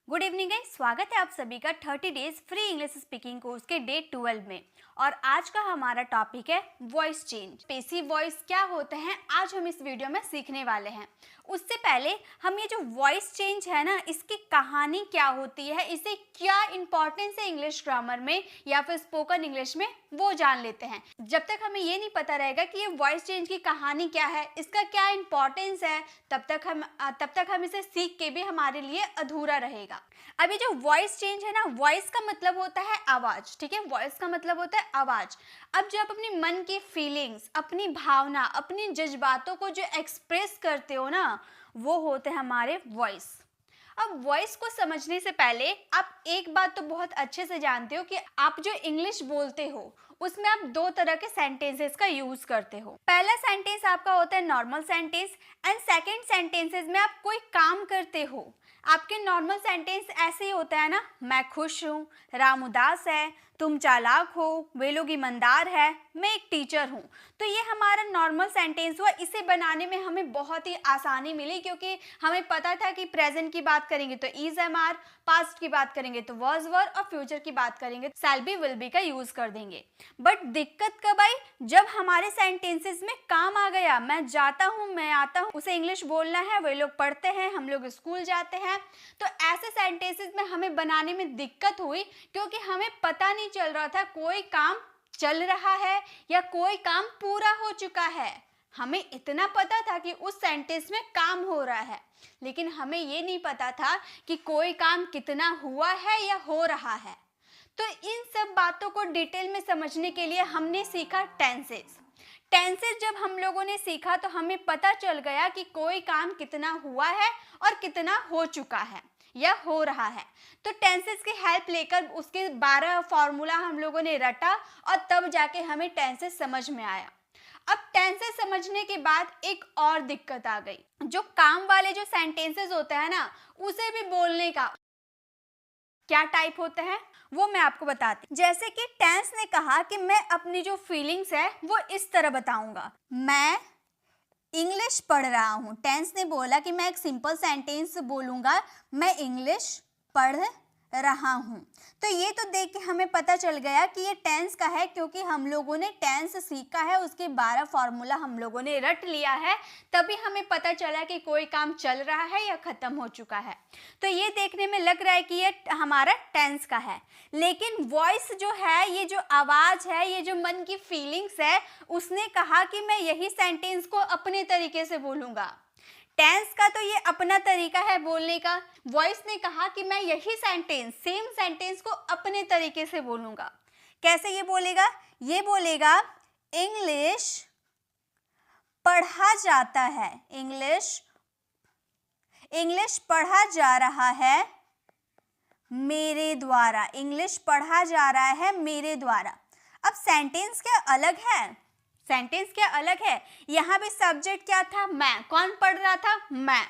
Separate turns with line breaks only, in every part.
Good evening guys, स्वागत है आप सभी का 30 days free English speaking course के डे 12 में। और आज का हमारा टॉपिक है वॉइस चेंज। पैसिव वॉइस क्या होते हैं आज हम इस वीडियो में सीखने वाले हैं। उससे पहले हम ये जो वॉइस चेंज है ना, इसकी कहानी क्या होती है, इसे क्या इंपॉर्टेंस है इंग्लिश ग्रामर में या फिर स्पोकन इंग्लिश में, वो जान लेते हैं। जब तक हमें ये नहीं पता रहेगा कि ये वॉइस चेंज की कहानी क्या है, इसका क्या इंपॉर्टेंस है, तब तक हम इसे सीख के भी हमारे लिए अधूरा रहेगा। अभी जो वॉइस चेंज है ना, वॉइस का मतलब होता है आवाज, ठीक है। वॉइस का मतलब होता है आवाज। अब जो आप अपने मन की फीलिंग्स, अपनी भावना, अपनी जज्बातों को जो एक्सप्रेस करते हो ना, वो होते हैं हमारे वॉइस। अब वॉइस को समझने से पहले आप एक बात तो बहुत अच्छे से जानते हो कि आप जो इंग्लिश बोलते हो उसमें आप दो तरह के सेंटेंसेस का यूज करते हो। पहला सेंटेंस आपका होता है normal sentence and second sentences में आप कोई काम करते हो। आपके नॉर्मल सेंटेंस ऐसे ही होता है ना, मैं खुश हूँ, राम उदास है, तुम चालाक हो, वे लोग ईमानदार है, मैं एक टीचर हूँ। तो ये हमारा नॉर्मल सेंटेंस हुआ। इसे बनाने में हमें बहुत ही आसानी मिली क्योंकि हमें पता था कि प्रेजेंट की बात करेंगे तो इज एम आर, पास्ट की बात करेंगे तो वाज वर, और फ्यूचर की बात करेंगे शैल बी विल बी का यूज कर देंगे। बट दिक्कत कब आई? जब हमारे सेंटेंसेस में काम आ गया। मैं जाता हूँ, मैं आता हूँ, उसे इंग्लिश बोलना है, वे लोग पढ़ते हैं, हम लोग स्कूल जाते हैं। तो ऐसे सेंटेंसेस में हमें बनाने में दिक्कत हुई क्योंकि हमें पता नहीं चल रहा था कोई काम चल रहा है या कोई काम पूरा हो चुका है। हमें इतना पता था कि उस सेंटेंस में काम हो रहा है, लेकिन हमें ये नहीं पता था कि कोई काम कितना हुआ है या हो रहा है। तो इन सब बातों को डिटेल में समझने के लिए हमने सीखा टेंसेस। टेंसेस जब हम लोगों ने सीखा तो हमें पता चल गया कि कोई काम कितना हुआ है और कितना हो चुका है या हो रहा है। तो टेंसेस की हेल्प लेकर उसके 12 फॉर्मूला हम लोगों ने रटा और तब जाके हमें टेंसेस समझ में आया। अब टेंसेस समझने के बाद एक और दिक्कत आ गई। जो काम वाले जो सेंटेंसेस होते हैं ना, उसे भी बोलने का क्या टाइप होता है वो मैं आपको बताती हूँ। जैसे कि टेंस ने कहा कि मैं अपनी जो फीलिंग्स है वो इस तरह बताऊंगा, मैं इंग्लिश पढ़ रहा हूँ। टेंस ने बोला कि मैं एक सिंपल सेंटेंस बोलूंगा, मैं इंग्लिश पढ़ रहा हूँ। तो ये तो देख के हमें पता चल गया कि ये टेंस का है क्योंकि हम लोगों ने टेंस सीखा है, उसके 12 फॉर्मूला हम लोगों ने रट लिया है, तभी हमें पता चला कि कोई काम चल रहा है या खत्म हो चुका है। तो ये देखने में लग रहा है कि ये हमारा टेंस का है, लेकिन वॉइस जो है, ये जो आवाज है, ये जो मन की फीलिंग्स है, उसने कहा कि मैं यही सेंटेंस को अपने तरीके से बोलूंगा। टेंस का तो ये अपना तरीका है बोलने का। वॉइस ने कहा कि मैं यही सेंटेंस, सेम सेंटेंस को अपने तरीके से बोलूंगा। कैसे ये बोलेगा? ये बोलेगा इंग्लिश पढ़ा जाता है, इंग्लिश पढ़ा जा रहा है मेरे द्वारा, इंग्लिश पढ़ा जा रहा है मेरे द्वारा। अब सेंटेंस क्या अलग है? सेंटेंस क्या अलग है? यहाँ भी सब्जेक्ट क्या था? मैं। कौन पढ़ रहा था? मैं।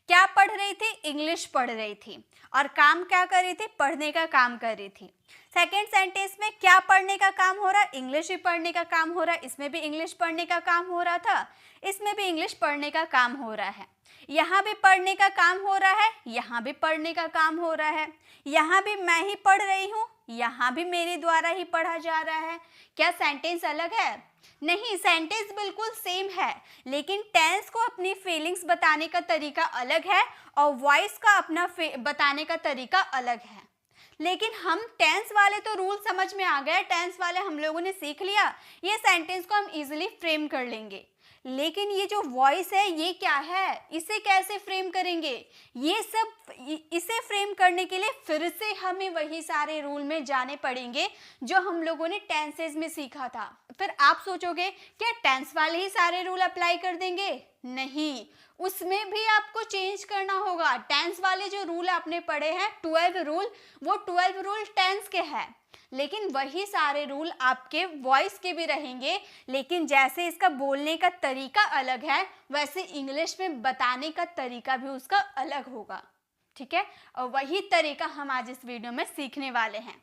क्या पढ़ रही थी? इंग्लिश पढ़ रही थी। और काम क्या कर रही थी? पढ़ने का काम कर रही थी। सेकेंड सेंटेंस में क्या पढ़ने का काम हो रहा है? इंग्लिश ही पढ़ने का काम हो रहा है। इसमें भी इंग्लिश पढ़ने का काम हो रहा था, इसमें भी इंग्लिश पढ़ने का काम हो रहा है। यहाँ भी पढ़ने का काम हो रहा है, यहाँ भी पढ़ने का काम हो रहा है। यहाँ भी मैं ही पढ़ रही हूँ, यहाँ भी मेरे द्वारा ही पढ़ा जा रहा है। क्या सेंटेंस अलग है? नहीं, सेंटेंस बिल्कुल सेम है, लेकिन टेंस को अपनी फीलिंग्स बताने का तरीका अलग है और वॉइस का अपना बताने का तरीका अलग है। लेकिन हम टेंस वाले तो रूल समझ में आ गए, टेंस वाले हम लोगों ने सीख लिया, ये सेंटेंस को हम इजीली फ्रेम कर लेंगे। लेकिन ये जो वॉइस है ये क्या है, इसे कैसे फ्रेम करेंगे? ये सब इसे फ्रेम करने के लिए फिर से हमें वही सारे रूल में जाने पड़ेंगे जो हम लोगों ने टेंसेस में सीखा था। फिर आप सोचोगे क्या टेंस वाले ही सारे रूल अप्लाई कर देंगे? नहीं, उसमें भी आपको चेंज करना होगा। टेंस वाले जो रूल आपने पढ़े हैं 12 रूल, वो 12 रूल टेंस के हैं, लेकिन वही सारे रूल आपके वॉइस के भी रहेंगे। लेकिन जैसे इसका बोलने का तरीका अलग है, वैसे इंग्लिश में बताने का तरीका भी उसका अलग होगा, ठीक है। और वही तरीका हम आज इस वीडियो में सीखने वाले हैं।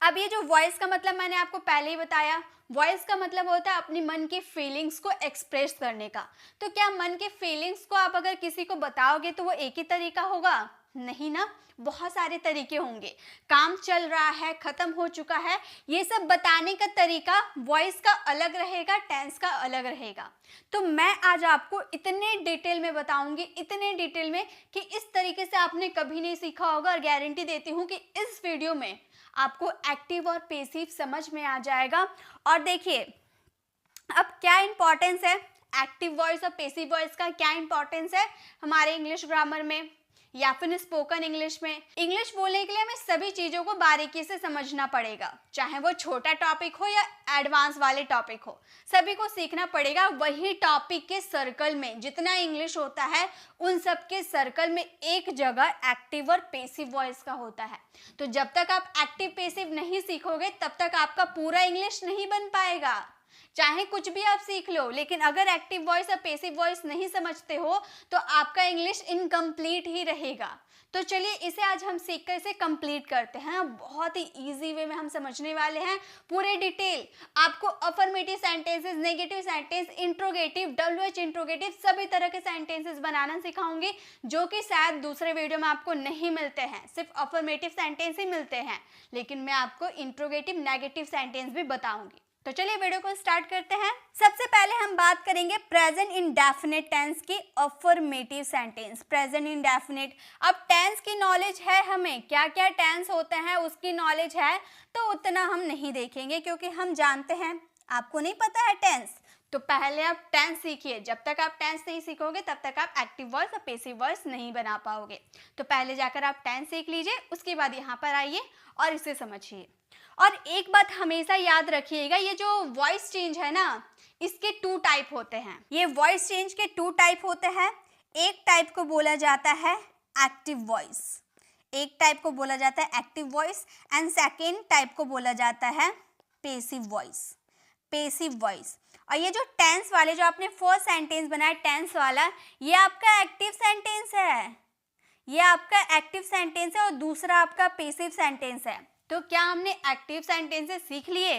अब ये जो वॉइस का मतलब मैंने आपको पहले ही बताया, वॉइस का मतलब होता है अपनी मन की फीलिंग्स को एक्सप्रेस करने का। तो क्या मन के फीलिंग्स को आप अगर किसी को बताओगे तो वो एक ही तरीका होगा? नहीं ना, बहुत सारे तरीके होंगे। काम चल रहा है, खत्म हो चुका है, ये सब बताने का तरीका वॉइस का अलग रहेगा, टेंस का अलग रहेगा। तो मैं आज आपको इतने डिटेल में बताऊंगी, इतने डिटेल में कि इस तरीके से आपने कभी नहीं सीखा होगा, और गारंटी देती हूँ कि इस वीडियो में आपको एक्टिव और पेसिव समझ में आ जाएगा। और देखिए अब क्या इंपॉर्टेंस है एक्टिव वॉइस और पेसिव वॉइस का, क्या इंपॉर्टेंस है हमारे इंग्लिश ग्रामर में या फिर स्पोकन इंग्लिश में। इंग्लिश बोलने के लिए हमें सभी चीज़ों को बारीकी से समझना पड़ेगा, चाहे वो छोटा टॉपिक हो या एडवांस वाले टॉपिक हो, सभी को सीखना पड़ेगा। वही टॉपिक के सर्कल में जितना इंग्लिश होता है, उन सब के सर्कल में एक जगह एक्टिव और पेसिव वॉइस का होता है। तो जब तक आप एक्टिव पेसिव नहीं सीखोगे तब तक आपका पूरा इंग्लिश नहीं बन पाएगा। चाहे कुछ भी आप सीख लो, लेकिन अगर एक्टिव वॉइस और पेसिव वॉइस नहीं समझते हो तो आपका इंग्लिश इनकम्प्लीट ही रहेगा। तो चलिए इसे आज हम सीख कर इसे कंप्लीट करते हैं। बहुत ही इजी वे में हम समझने वाले हैं, पूरे डिटेल आपको affirmative sentences, negative sentence, interrogative, WH interrogative, सभी तरह के सेंटेंसेस बनाना सिखाऊंगी, जो कि शायद दूसरे वीडियो में आपको नहीं मिलते हैं। सिर्फ अफर्मेटिव सेंटेंस ही मिलते हैं, लेकिन मैं आपको इंट्रोगेटिव, नेगेटिव सेंटेंस भी बताऊंगी। तो चलिए वीडियो को स्टार्ट करते हैं। सबसे पहले हम बात करेंगे प्रेजेंट इंडेफिनिट टेंस की अफर्मेटिव सेंटेंस। प्रेजेंट इंडेफिनिट, अब टेंस की नॉलेज है, हमें क्या क्या टेंस होते हैं उसकी नॉलेज है, तो उतना हम नहीं देखेंगे क्योंकि हम जानते हैं। आपको नहीं पता है टेंस, तो पहले आप टेंस सीखिए। जब तक आप टेंस नहीं सीखोगे तब तक आप एक्टिव वॉइस और पेसिव वॉइस नहीं बना पाओगे। तो पहले जाकर आप टेंस सीख लीजिए, उसके बाद यहाँ पर आइए और इसे समझिए। और एक बात हमेशा याद रखिएगा, ये जो वॉइस चेंज है ना, इसके 2 टाइप होते हैं। ये वॉइस चेंज के 2 टाइप होते हैं। एक टाइप को बोला जाता है एक्टिव वॉइस, एक टाइप को बोला जाता है active voice, and second type को बोला जाता है पेसिव वॉइस। Passive voice. और ये जो टेंस वाले, जो आपने फर्स्ट सेंटेंस बनाया टेंस वाला, ये आपका एक्टिव सेंटेंस है, ये आपका एक्टिव सेंटेंस है, और दूसरा आपका पेसिव सेंटेंस है। तो क्या हमने एक्टिव सेंटेंसेस सीख लिए?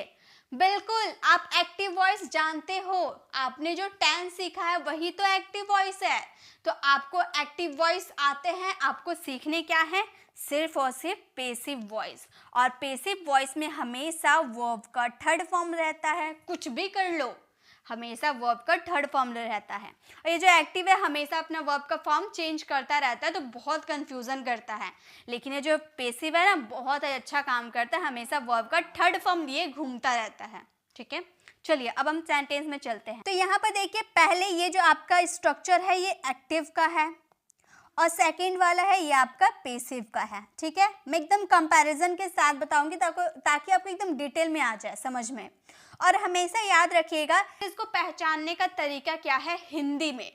बिल्कुल, आप एक्टिव वॉइस जानते हो, आपने जो टेंस सीखा है वही तो एक्टिव वॉइस है। तो आपको एक्टिव वॉइस आते हैं, आपको सीखने क्या है? सिर्फ और सिर्फ पेसिव वॉइस। और पेसिव वॉइस में हमेशा वर्ब का थर्ड फॉर्म रहता है। कुछ भी कर लो, हमेशा वर्ब का थर्ड फॉर्म रहता है। और ये जो एक्टिव है हमेशा अपना वर्ब का फॉर्म चेंज करता रहता है, तो बहुत कंफ्यूजन करता है। लेकिन ये जो पेसिव है ना, बहुत अच्छा काम करता है, हमेशा वर्ब का थर्ड फॉर्म लिए घूमता रहता है। ठीक है, चलिए अब हम सेंटेंस में चलते हैं। तो यहाँ पर देखिए, पहले ये जो आपका स्ट्रक्चर है ये एक्टिव का है, और सेकेंड वाला है ये आपका पेसिव का है। ठीक है, मैं एकदम कंपैरिजन के साथ बताऊंगी ताकि आपको एकदम डिटेल में आ जाए समझ में। और हमेशा याद रखिएगा, इसको पहचानने का तरीका क्या है। हिंदी में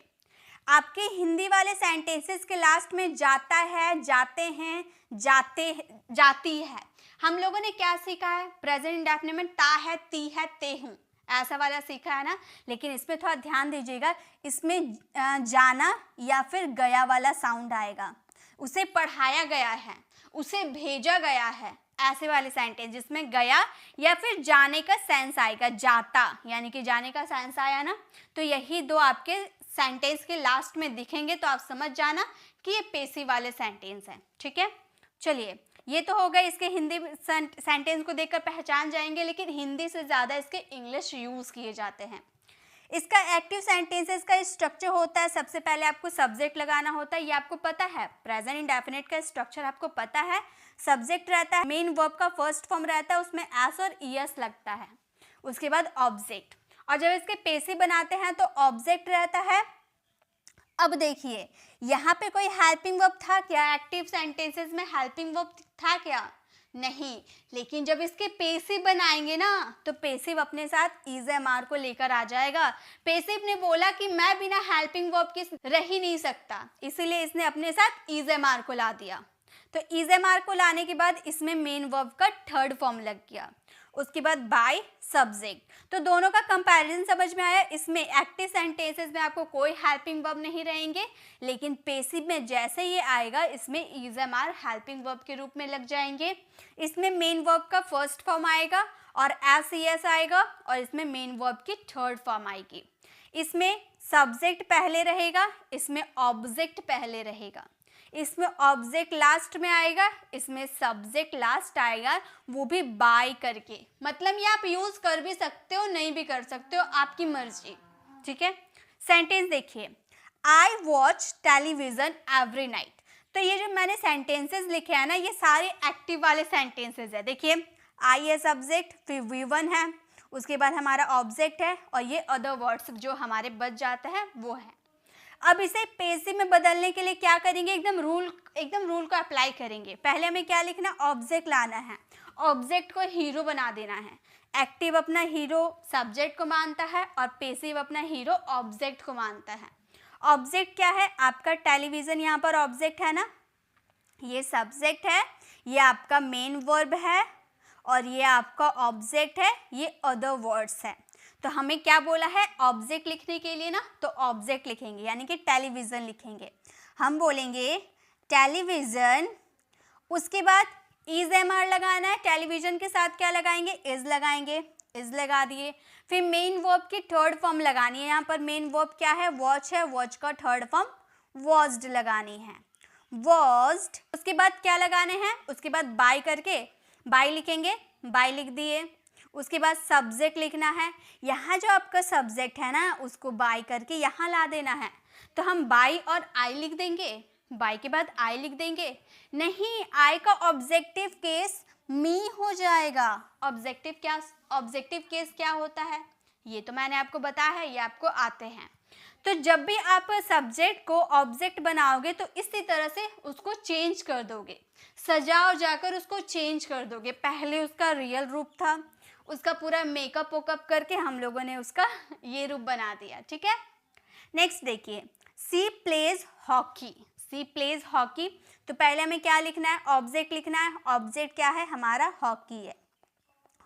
आपके हिंदी वाले सेंटेंसेस के लास्ट में जाता है, जाते हैं, जाते, जाती है। हम लोगों ने क्या सीखा है? प्रेजेंट इंडेफिनिट में ता है, ती है, ते हूँ, ऐसा वाला सीखा है ना। लेकिन इसमें थोड़ा ध्यान दीजिएगा, इसमें जाना या फिर गया वाला साउंड आएगा। उसे पढ़ाया गया है, उसे भेजा गया है, ऐसे वाले सेंटेंस जिसमें गया या फिर जाने का सेंस आएगा। जाता यानी कि जाने का सेंस आया ना, तो यही 2 आपके सेंटेंस के लास्ट में दिखेंगे, तो आप समझ जाना कि ये पेसिव वाले सेंटेंस हैं। ठीक है, चलिए ये तो हो गए, इसके हिंदी सेंटेंस को देखकर पहचान जाएंगे, लेकिन हिंदी से ज़्यादा इसके इंग्लिश यूज़ किए जाते हैं। इसका एक्टिव सेंटेंसेस का स्ट्रक्चर होता है, सबसे पहले आपको सब्जेक्ट लगाना होता है, ये आपको पता है। प्रेजेंट इंडेफिनिट का स्ट्रक्चर आपको पता है, सब्जेक्ट रहता है, मेन वर्ब का फर्स्ट फॉर्म रहता है, उसमें एस और ईएस लगता है, उसके बाद ऑब्जेक्ट। और जब इसके पेसिव बनाते हैं तो ऑब्जेक्ट रहता है। अब देखिए, यहाँ पे कोई हेल्पिंग वर्ब था क्या? एक्टिव सेंटेंसेस में हेल्पिंग वर्ब था क्या? नहीं। लेकिन जब इसके पेसिव बनाएंगे ना, तो पेसिव अपने साथ इज एम आर को लेकर आ जाएगा। पेसिव ने बोला कि मैं बिना हेल्पिंग वर्ब के रह ही नहीं सकता, इसीलिए इसने अपने साथ इज एम आर को ला दिया। तो इज एम आर को लाने के बाद इसमें मेन वर्ब का थर्ड फॉर्म लग गया, उसके बाद बाय सब्जेक्ट। तो दोनों का कंपैरिजन समझ में आया। इसमें एक्टिव सेंटेंसेस में आपको कोई हेल्पिंग वर्ब नहीं रहेंगे, लेकिन पेसिव में जैसे ये आएगा इसमें is am are helping verb के रूप में लग जाएंगे। इसमें मेन वर्ब का फर्स्ट फॉर्म आएगा और एस ई एस आएगा, और इसमें मेन वर्ब की थर्ड फॉर्म आएगी। इसमें सब्जेक्ट पहले रहेगा, इसमें ऑब्जेक्ट पहले रहेगा। इसमें ऑब्जेक्ट लास्ट में आएगा, इसमें सब्जेक्ट लास्ट आएगा, वो भी बाय करके। मतलब ये आप यूज कर भी सकते हो, नहीं भी कर सकते हो, आपकी मर्जी, ठीक है। सेंटेंस देखिए, I watch television every night. तो ये जो मैंने सेंटेंसेस लिखे हैं ना, ये सारे एक्टिव वाले सेंटेंसेस है। देखिए, आई है सब्जेक्ट, फिर V1 है, उसके बाद हमारा ऑब्जेक्ट है, और ये अदर वर्ड्स जो हमारे बच जाते हैं वो है। अब इसे पैसिव में बदलने के लिए क्या करेंगे, एकदम रूल को अप्लाई करेंगे। पहले हमें क्या लिखना, ऑब्जेक्ट लाना है, ऑब्जेक्ट को हीरो बना देना है। एक्टिव अपना हीरो सब्जेक्ट को मानता है और पैसिव अपना हीरो ऑब्जेक्ट को मानता है। ऑब्जेक्ट क्या है, आपका टेलीविज़न यहाँ पर ऑब्जेक्ट है ना, ये सब्जेक्ट है, ये आपका मेन वर्ब है, और ये आपका ऑब्जेक्ट है, ये अदर वर्ड्स है। तो हमें क्या बोला है, ऑब्जेक्ट लिखने के लिए ना, तो ऑब्जेक्ट लिखेंगे, यानी कि टेलीविज़न लिखेंगे। हम बोलेंगे टेलीविज़न, उसके बाद इज एम आर लगाना है, टेलीविज़न के साथ क्या लगाएंगे, इज लगाएंगे, इज लगा दिए। फिर मेन वर्ब की थर्ड फॉर्म लगानी है, यहाँ पर मेन वर्ब क्या है, वॉच है, वॉच का थर्ड फॉर्म वॉच्ड लगानी है, वॉच्ड। उसके बाद क्या लगाने हैं, उसके बाद बाय करके बाय लिखेंगे, बाय लिख दिए। उसके बाद सब्जेक्ट लिखना है, यहाँ जो आपका सब्जेक्ट है ना, उसको बाय करके यहाँ ला देना है। तो हम बाय और आई लिख देंगे, बाय के बाद आई लिख देंगे। नहीं, आई का ऑब्जेक्टिव केस मी हो जाएगा। ऑब्जेक्टिव केस क्या होता है, ये तो मैंने आपको बताया है, ये आपको आते हैं। तो जब भी आप सब्जेक्ट को ऑब्जेक्ट बनाओगे तो इसी तरह से उसको चेंज कर दोगे, सजाओ जाकर उसको चेंज कर दोगे। पहले उसका रियल रूप था, उसका पूरा मेकअप वोकअप करके हम लोगों ने उसका ये रूप बना दिया, ठीक है। नेक्स्ट देखिए, सी प्लेज हॉकी, सी प्लेज हॉकी। तो पहले हमें क्या लिखना है, ऑब्जेक्ट लिखना है। ऑब्जेक्ट क्या है, हमारा हॉकी है,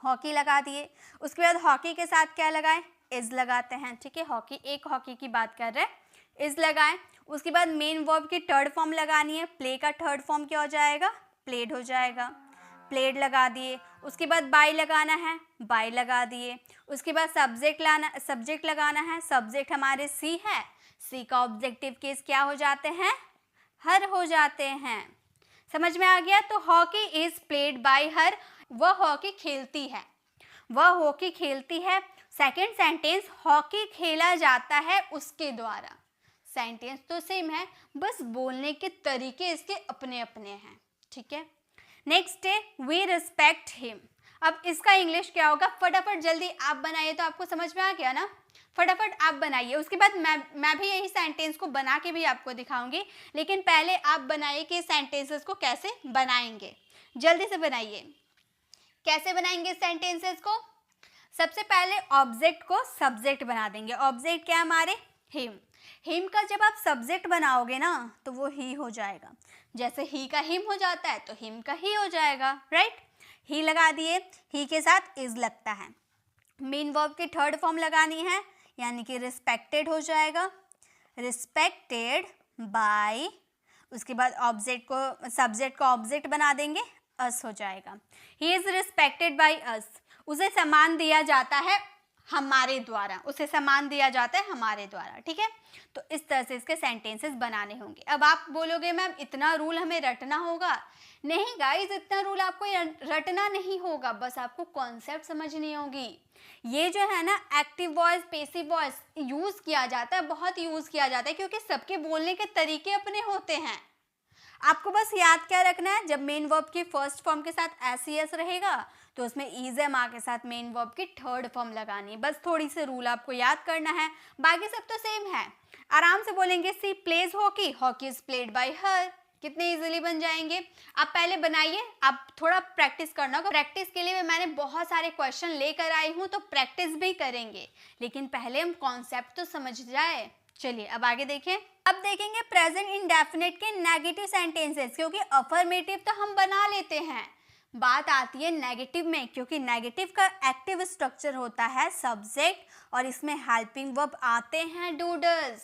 हॉकी लगा दिए। उसके बाद हॉकी के साथ क्या लगाएं, इज लगाते हैं, ठीक है। हॉकी, एक हॉकी की बात कर रहे हैं, इज लगाएं। उसके बाद मेन वर्ब की थर्ड फॉर्म लगानी है, प्ले का थर्ड फॉर्म क्या हो जाएगा, प्लेड हो जाएगा, प्लेड लगा दिए। उसके बाद बाय लगाना है, बाय लगा दिए। उसके बाद सब्जेक्ट लगाना है, सब्जेक्ट हमारे सी है, सी का ऑब्जेक्टिव केस क्या हो जाते हैं, हर हो जाते हैं। समझ में आ गया। तो हॉकी इज प्लेड बाय हर, वह हॉकी खेलती है, वह हॉकी खेलती है। सेकंड सेंटेंस, हॉकी खेला जाता है उसके द्वारा। सेंटेंस तो सेम है, बस बोलने के तरीके इसके अपने अपने हैं, ठीक है। नेक्स्ट है, वी रिस्पेक्ट हिम। अब इसका इंग्लिश क्या होगा, फटाफट जल्दी आप बनाइए, तो आपको समझ में आ गया ना, फटाफट आप बनाइए। उसके बाद मैं भी यही सेंटेंस को बना के भी आपको दिखाऊंगी, लेकिन पहले आप बनाइए कि सेंटेंसेस को कैसे बनाएंगे। जल्दी से बनाइए। कैसे बनाएंगे सेंटेंसेस को, सबसे पहले ऑब्जेक्ट को सब्जेक्ट बना देंगे। ऑब्जेक्ट क्या हमारे, हिम। हिम का जब आप सब्जेक्ट बनाओगे ना, तो वो ही हो जाएगा। जैसे ही का हिम हो जाता है, तो हिम का ही हो जाएगा, राइट। ही लगा दिए, ही के साथ इज लगता है। मेन वर्ब की थर्ड फॉर्म लगानी है, यानी कि रिस्पेक्टेड हो जाएगा, रिस्पेक्टेड बाय। उसके बाद सब्जेक्ट को ऑब्जेक्ट बना देंगे, अस हो जाएगा। He is respected by us, उसे सम्मान दिया जाता है हमारे द्वारा, उसे सम्मान दिया जाता है हमारे द्वारा, ठीक है। तो इस तरह से इसके सेंटेंसेस बनाने होंगे। अब आप बोलोगे मैम इतना रूल हमें रटना होगा, नहीं गाइज, इतना रूल आपको रटना नहीं होगा, बस आपको कॉन्सेप्ट समझनी होगी। ये जो है ना, active voice passive voice use किया जाता है, बहुत यूज किया जाता है, क्योंकि सबके बोलने के तरीके अपने होते हैं। आपको बस याद क्या रखना है, जब मेन वर्ब की फर्स्ट फॉर्म के साथ एस रहेगा, तो उसमें इज एम आर के साथ मेन वर्ब की थर्ड फॉर्म लगानी है। बस थोड़ी सी रूल आपको याद करना है, बाकी सब तो सेम है। आराम से बोलेंगे, she plays hockey, hockey is played by her. कितने इजीली बन जाएंगे। आप पहले बनाइए, आप थोड़ा प्रैक्टिस करना होगा। प्रैक्टिस के लिए मैंने बहुत सारे क्वेश्चन लेकर आई हूँ, तो प्रैक्टिस भी करेंगे, लेकिन पहले हम कॉन्सेप्ट तो समझ जाए। चलिए अब आगे देखें। अब देखेंगे प्रेजेंट इंडेफिनिट के नेगेटिव सेंटेंसेस, क्योंकि अफर्मेटिव तो हम बना लेते हैं, बात आती है नेगेटिव में, क्योंकि नेगेटिव का एक्टिव स्ट्रक्चर होता है सब्जेक्ट, और इसमें हेल्पिंग वर्ब आते हैं डू डज,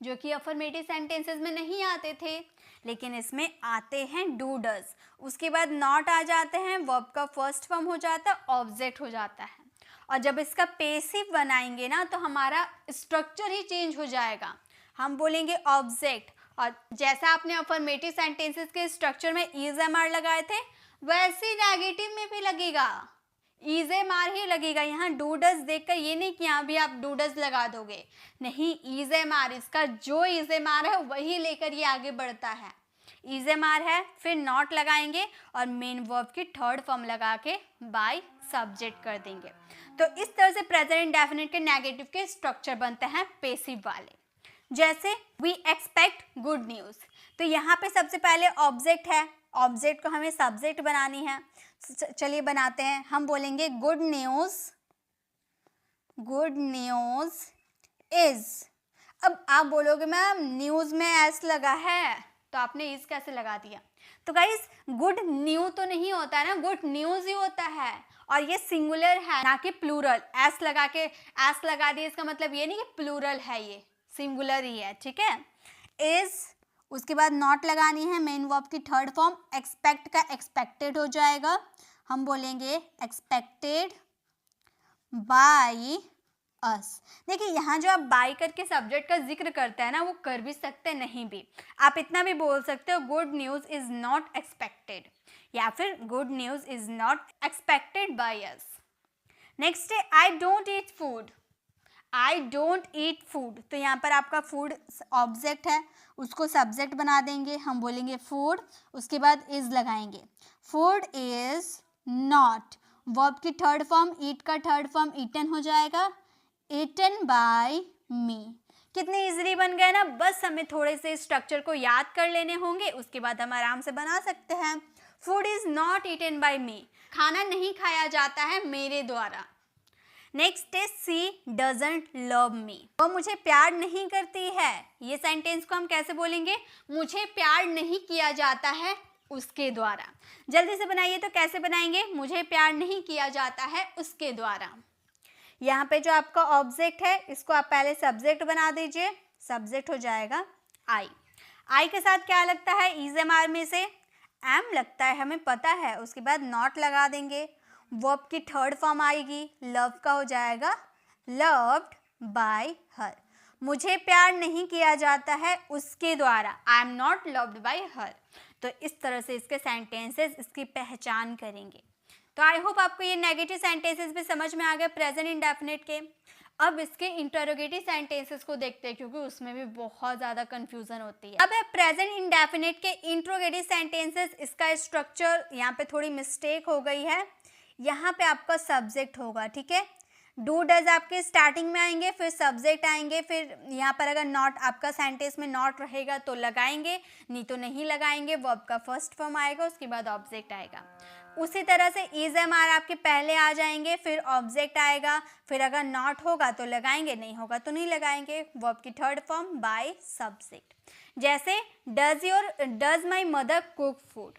जो कि अफर्मेटिव सेंटेंसेस में नहीं आते थे, लेकिन इसमें आते हैं डू डज। उसके बाद नॉट आ जाते हैं, वर्ब का फर्स्ट फॉर्म हो जाता है, ऑब्जेक्ट हो जाता है। और जब इसका पैसिव बनाएंगे ना, तो हमारा स्ट्रक्चर ही चेंज हो जाएगा। हम बोलेंगे ऑब्जेक्ट, और जैसा आपने अफर्मेटिव सेंटेंसेस के स्ट्रक्चर में इज एम आर लगाए थे, वैसे ही नेगेटिव में भी लगेगा, इज एम आर ही लगेगा। यहाँ डू डज देखकर ये नहीं कि यहाँ भी आप डू डज लगा दोगे, नहीं, इज एम आर, इसका जो इज एम आर है वही लेकर ये आगे बढ़ता है। इज एम आर है, फिर नॉट लगाएंगे और मेन वर्ब की थर्ड फॉर्म लगा के बाय सब्जेक्ट कर देंगे। तो इस तरह से प्रेजेंट इंडेफिनिट के नेगेटिव के स्ट्रक्चर बनते हैं पैसिव वाले। जैसे वी एक्सपेक्ट गुड न्यूज़, तो यहाँ पे सबसे पहले ऑब्जेक्ट है, ऑब्जेक्ट को हमें सब्जेक्ट बनानी है। चलिए बनाते हैं, हम बोलेंगे good news, good news is. अब आप बोलोगे मैम न्यूज़ में एस लगा है, तो आपने इज कैसे लगा दिया? तो गाइस गुड न्यू तो नहीं होता है ना, गुड न्यूज़ ही होता है, और ये सिंगुलर है ना कि प्लूरल। एस लगा के एस लगा दिया, इसका मतलब ये नहीं कि प्लूरल है, ये सिंगुलर ही है, ठीक है। इज, उसके बाद नॉट लगानी है, मेन वर्ब की थर्ड फॉर्म। एक्सपेक्ट का एक्सपेक्टेड हो जाएगा, हम बोलेंगे एक्सपेक्टेड बाय अस। देखिए यहाँ जो आप बाय करके सब्जेक्ट का जिक्र करते हैं ना, वो कर भी सकते नहीं भी। आप इतना भी बोल सकते हो good news is not expected, या फिर good news is not expected by us. Next है I don't eat food, I don't eat food, तो यहाँ पर आपका फूड ऑब्जेक्ट है, उसको सब्जेक्ट बना देंगे, हम बोलेंगे फूड, उसके बाद इज लगाएंगे। फूड इज नॉट, वर्ब की थर्ड फॉर्म, ईट का थर्ड फॉर्म ईटन हो जाएगा, ईटन बाय मी। कितने इजीली बन गए ना, बस हमें थोड़े से स्ट्रक्चर को याद कर लेने होंगे, उसके बाद हम आराम से बना सकते हैं। Food is not eaten by me, खाना नहीं खाया जाता है मेरे द्वारा। Next is she doesn't love me, वो मुझे प्यार नहीं करती है। ये सेंटेंस को हम कैसे बोलेंगे? मुझे प्यार नहीं किया जाता है उसके द्वारा। जल्दी से बनाइए, तो कैसे बनाएंगे? मुझे प्यार नहीं किया जाता है उसके द्वारा। यहाँ पे जो आपका ऑब्जेक्ट है, इसको आप पहले सब्जेक्ट बना दीजिए, सब्जेक्ट हो जाएगा आई। आई के साथ क्या लगता है? इज एम आर में से एम लगता है, हमें पता है। उसके बाद नॉट लगा देंगे, वर्ब की थर्ड फॉर्म आएगी, लव का हो जाएगा लव्ड बाय हर। मुझे प्यार नहीं किया जाता है उसके द्वारा, आई am not loved by her. तो इस तरह से इसके सेंटेंसेस इसकी पहचान करेंगे। तो आई होप आपको ये नेगेटिव सेंटेंसेस भी समझ में आ गए प्रेजेंट इंडेफिनिट के। अब इसके इंटरोगेटिव सेंटेंसेस को देखते हैं, क्योंकि उसमें भी बहुत ज़्यादा कंफ्यूजन होती है। अब है प्रेजेंट इंडेफिनिट के इंटरोगेटिव सेंटेंसेस। इसका स्ट्रक्चर यहाँ पे थोड़ी मिस्टेक हो गई है, यहाँ पे आपका सब्जेक्ट होगा, ठीक है। डू डज आपके स्टार्टिंग में आएंगे, फिर सब्जेक्ट आएंगे, फिर यहाँ पर अगर नॉट आपका सेंटेंस में नॉट रहेगा तो लगाएंगे, नहीं तो नहीं लगाएंगे। वर्ब का फर्स्ट फॉर्म आएगा, उसके बाद ऑब्जेक्ट आएगा। उसी तरह से इज एम आर आपके पहले आ जाएंगे, फिर ऑब्जेक्ट आएगा, फिर अगर नॉट होगा तो लगाएंगे, नहीं होगा तो नहीं लगाएंगे। वर्ब की थर्ड फॉर्म बाय सब्जेक्ट। जैसे does my mother cook food,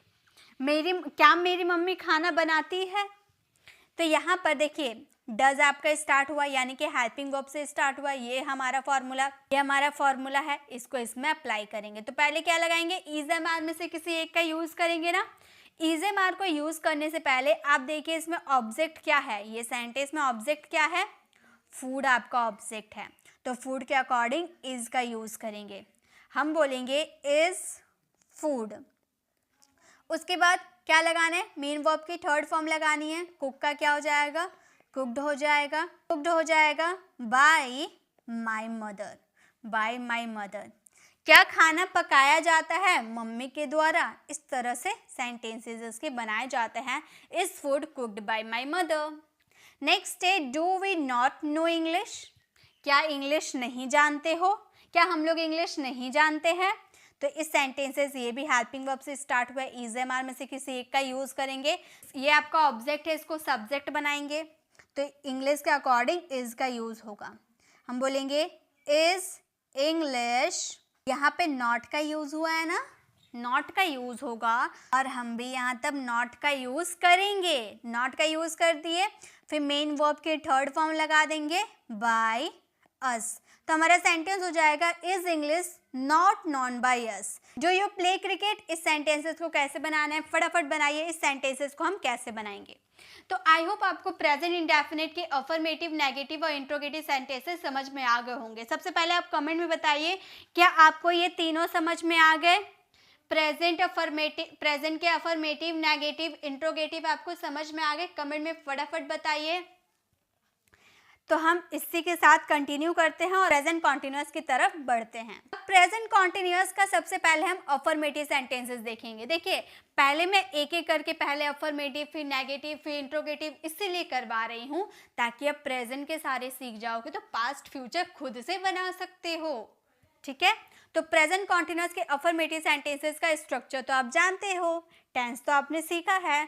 क्या मेरी मम्मी खाना बनाती है? तो यहाँ पर देखिए डज आपका स्टार्ट हुआ, यानी कि हेल्पिंग वर्ब से स्टार्ट हुआ। ये हमारा फॉर्मूला है, इसको इसमें अप्लाई करेंगे। तो पहले क्या लगाएंगे? इज एम आर में से किसी एक का यूज करेंगे ना। इज एम आर को यूज करने से पहले आप देखिए इसमें ऑब्जेक्ट क्या है, ये सेंटेंस में ऑब्जेक्ट क्या है? फूड आपका ऑब्जेक्ट है, तो फूड के अकॉर्डिंग इज का यूज करेंगे, हम बोलेंगे इज फूड। उसके बाद क्या लगाना है? मेन वर्ब की थर्ड फॉर्म लगानी है। कुक का क्या हो जाएगा? कुक्ड हो जाएगा। कुक्ड हो जाएगा bye my mother, bye my mother. क्या खाना पकाया जाता है? मम्मी के द्वारा। इस तरह से सेंटेंसेस इसके बनाए जाते हैं। Is food cooked by my mother. Next है do we not know English, क्या इंग्लिश नहीं जानते हो? क्या हम लोग इंग्लिश नहीं जानते हैं? तो इस सेंटेंसेस ये भी हेल्पिंग वर्ब से स्टार्ट हुआ है, इज एम आर में से किसी एक का यूज करेंगे। ये आपका ऑब्जेक्ट है, इसको सब्जेक्ट बनाएंगे, तो इंग्लिश के अकॉर्डिंग इज का यूज होगा, हम बोलेंगे इज इंग्लिश। यहाँ पे नॉट का यूज हुआ है ना, नॉट का यूज होगा, और हम भी यहाँ तब नॉट का यूज करेंगे। नॉट का यूज कर दिए, फिर मेन वर्ब के थर्ड फॉर्म लगा देंगे बाय अस। तो हमारा सेंटेंस हो जाएगा is English not known by us. Do you play cricket, इस सेंटेंसेस को कैसे बनाना है, फटाफट बनाइए। इस सेंटेंसेस को हम कैसे बनाएंगे? तो आई होप आपको प्रेजेंट इंडेफिनिट के अफर्मेटिव, नेगेटिव और इंट्रोगेटिव सेंटेंसेस समझ में आ गए होंगे। सबसे पहले आप कमेंट में बताइए क्या आपको ये तीनों समझ में आ गए? प्रेजेंट के अफर्मेटिव, नेगेटिव, इंट्रोगेटिव आपको समझ में आ गए? कमेंट में फटाफट बताइए। तो हम इसी के साथ कंटिन्यू करते हैं और प्रेजेंट कॉन्टिन्यूअस की तरफ बढ़ते हैं। प्रेजेंट कॉन्टिन्यूअस का सबसे पहले हम अफर्मेटिव सेंटेंसेस देखेंगे। देखिए पहले मैं एक एक करके पहले अफर्मेटिव, फिर नेगेटिव, फिर इंट्रोगेटिव इसीलिए करवा रही हूँ ताकि आप प्रेजेंट के सारे सीख जाओगे तो पास्ट फ्यूचर खुद से बना सकते हो। ठीक है, तो प्रेजेंट कॉन्टिन्यूअस के अफर्मेटिव सेंटेंसेस का स्ट्रक्चर तो आप जानते हो, टेंस तो आपने सीखा है,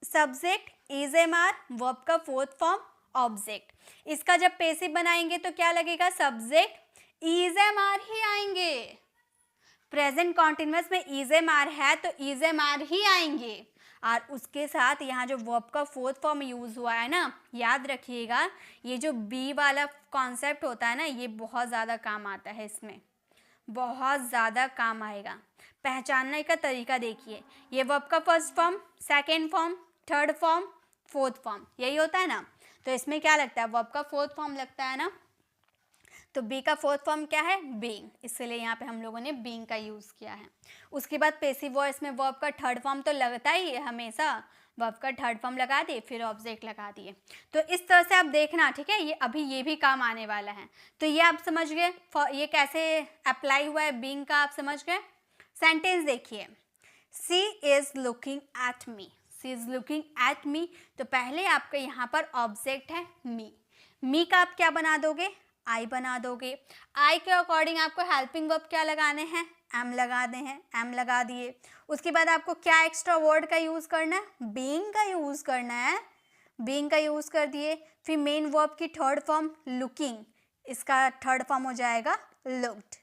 subject, is am are, verb का फोर्थ फॉर्म, ऑब्जेक्ट। इसका जब पैसिव बनाएंगे तो क्या लगेगा? सब्जेक्ट इज एम आर ही आएंगे। प्रेजेंट कॉन्टिन्यूअस में इज एम आर है तो इज एम आर ही आएंगे और उसके साथ यहाँ जो वर्ब का फोर्थ फॉर्म यूज हुआ है ना, याद रखिएगा ये जो बी वाला कॉन्सेप्ट होता है ना, ये बहुत ज़्यादा काम आता है, इसमें बहुत ज़्यादा काम आएगा। पहचानने का तरीका देखिए, ये वर्ब का first form, second form, third form, fourth form, यही होता है ना। तो इसमें क्या लगता है? वर्ब का फोर्थ फॉर्म लगता है ना। तो बी का फोर्थ फॉर्म क्या है? बीइंग, इसलिए यहाँ पे हम लोगों ने बीइंग का यूज़ किया है। उसके बाद पैसिव वॉइस में वर्ब का थर्ड फॉर्म तो लगता ही है हमेशा, वर्ब का थर्ड फॉर्म लगा दिए, फिर ऑब्जेक्ट लगा दिए। तो इस तरह से आप देखना, ठीक है, ये अभी ये भी काम आने वाला है। तो ये आप समझ गए ये कैसे अप्लाई हुआ है बीइंग का, आप समझ गए। सेंटेंस देखिए, she is looking at me, she is looking at me, तो पहले आपका यहाँ पर ऑब्जेक्ट है मी, मी का आप क्या बना दोगे? आई बना दोगे। आई के अकॉर्डिंग आपको हेल्पिंग वर्ब क्या लगाने हैं? एम लगाने हैं, एम लगा दिए। उसके बाद आपको क्या एक्स्ट्रा वर्ड का यूज़ करना है? बीइंग का यूज़ करना है, बीइंग का यूज़ कर दिए। फिर मेन वर्ब की थर्ड फॉर्म लुकिंग, इसका थर्ड फॉर्म हो जाएगा लुक्ड,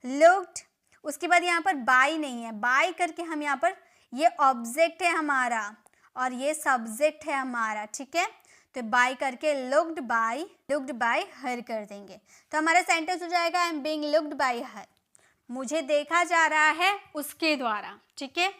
लुक्ड। उसके बाद यहाँ पर बाय नहीं है, बाय करके हम यहाँ पर, ये ऑब्जेक्ट है हमारा और ये सब्जेक्ट है हमारा, ठीक है। तो बाय करके लुक्ड बाय हर कर देंगे, तो हमारा सेंटेंस हो जाएगा I am being looked bye हर, मुझे देखा जा रहा है उसके द्वारा, ठीक है।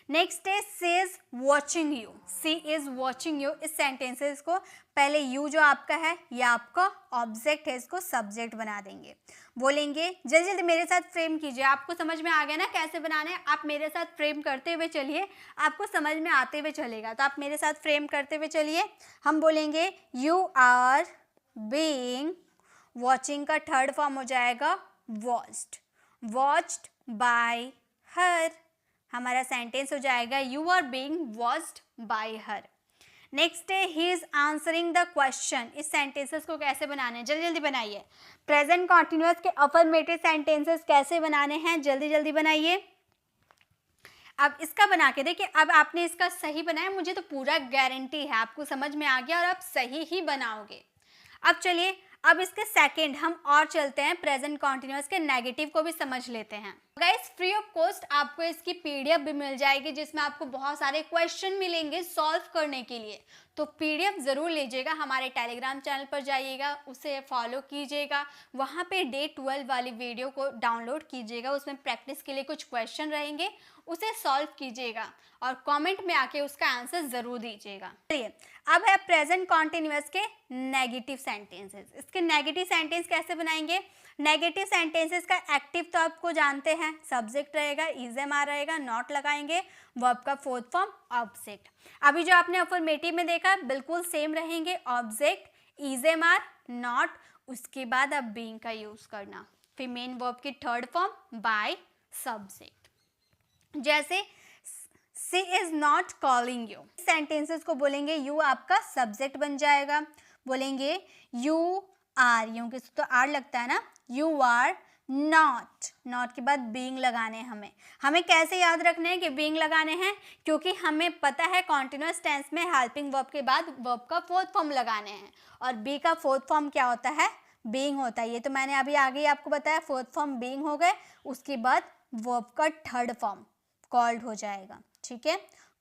नेक्स्ट है she is watching you, she is watching you. इस सेंटेंसेस को पहले यू जो आपका है ये आपका ऑब्जेक्ट है, इसको सब्जेक्ट बना देंगे। बोलेंगे जल्दी जल्दी मेरे साथ फ्रेम कीजिए, आपको समझ में आ गया ना कैसे बनाना है। आप मेरे साथ फ्रेम करते हुए चलिए, आपको समझ में आते हुए चलेगा। तो आप मेरे साथ फ्रेम करते हुए चलिए। हम बोलेंगे यू आर बीइंग, वॉचिंग का थर्ड फॉर्म हो जाएगा वॉच्ड, वॉच्ड बाय हर, हमारा सेंटेंस हो जाएगा you are being watched by her. Next है he is answering the question. इस सेंटेंसेस को कैसे बनाने हैं? जल्दी जल्दी बनाइए। प्रेजेंट कॉन्टिन्यूअस के अफर्मेटिव सेंटेंसेस कैसे बनाने हैं? जल्दी जल्दी बनाइए। अब इसका बना के देखिए, अब आपने इसका सही बनाया, मुझे तो पूरा गारंटी है आपको समझ में आ गया और आप सही ही बनाओगे। अब चलिए, अब इसके सेकंड हम और चलते हैं, प्रेजेंट कॉन्टिन्यूअस के नेगेटिव को भी समझ लेते हैं। गाइस फ्री ऑफ कॉस्ट आपको इसकी पीडीएफ भी मिल जाएगी जिसमें आपको बहुत सारे क्वेश्चन मिलेंगे सॉल्व करने के लिए। तो पीडीएफ ज़रूर लीजिएगा, हमारे टेलीग्राम चैनल पर जाइएगा, उसे फॉलो कीजिएगा, वहाँ पे डे 12 वाली वीडियो को डाउनलोड कीजिएगा, उसमें प्रैक्टिस के लिए कुछ क्वेश्चन रहेंगे, उसे सॉल्व कीजिएगा और कमेंट में आके उसका आंसर ज़रूर दीजिएगा। चलिए अब है प्रेजेंट कॉन्टिन्यूअस के नेगेटिव सेंटेंसेस। इसके नेगेटिव सेंटेंस कैसे बनाएंगे? नेगेटिव सेंटेंसेस का एक्टिव तो आपको जानते हैं, सब्जेक्ट रहेगा, इज एम आर रहेगा, नॉट लगाएंगे, वर्ब का फोर्थ फॉर्म ऑब्जेक्ट। अभी जो आपने अफर्मेटिव में देखा बिल्कुल सेम रहेंगे, object, is am are, not, उसके बाद अब बीइंग का यूज करना, फिर मेन वर्ब की थर्ड फॉर्म बाय, सब्जेक्ट। जैसे she is not calling you, sentences को बोलेंगे यू आपका सब्जेक्ट बन जाएगा। बोलेंगे यू आर, यू के तो आर लगता है ना, यू आर नॉट, नॉट के बाद बीइंग लगाने हैं। हमें कैसे याद रखने हैं कि बीइंग लगाने हैं? क्योंकि हमें पता है कॉन्टिन्यूअस टेंस में हेल्पिंग वर्ब के बाद वर्ब का फोर्थ फॉर्म लगाने हैं और बी का फोर्थ फॉर्म क्या होता है? बीइंग होता है। ये तो मैंने अभी आगे ही आपको बताया, फोर्थ फॉर्म बीइंग हो गए, उसके बाद वर्ब का थर्ड फॉर्म कॉल्ड हो जाएगा, ठीक है,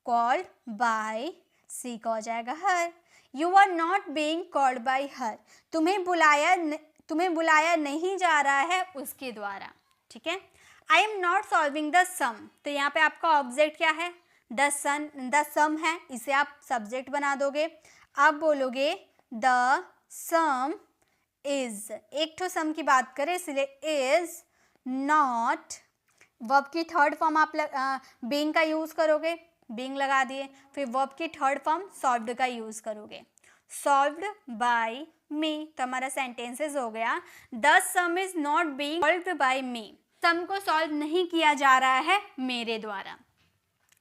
कॉल्ड बाय, सी का हो जाएगा her. You are not being called by her, तुम्हें बुलाया तुम्हें बुलाया नहीं जा रहा है उसके द्वारा, ठीक है। I am not solving the sum, तो यहाँ पे आपका ऑब्जेक्ट क्या है, द सम है, इसे आप सब्जेक्ट बना दोगे। आप बोलोगे द सम इज, एक तो सम की बात करें इसलिए इज नॉट, वर्ब की थर्ड फॉर्म आप बीइंग का यूज करोगे, बीइंग लगा दिए, फिर वर्ब की थर्ड फॉर्म सॉल्व्ड का यूज करोगे, सॉल्व्ड बाय मी, तो हमारा सेंटेंसेस हो गया the sum is not being solved by me, sum को सॉल्व नहीं किया जा रहा है मेरे द्वारा।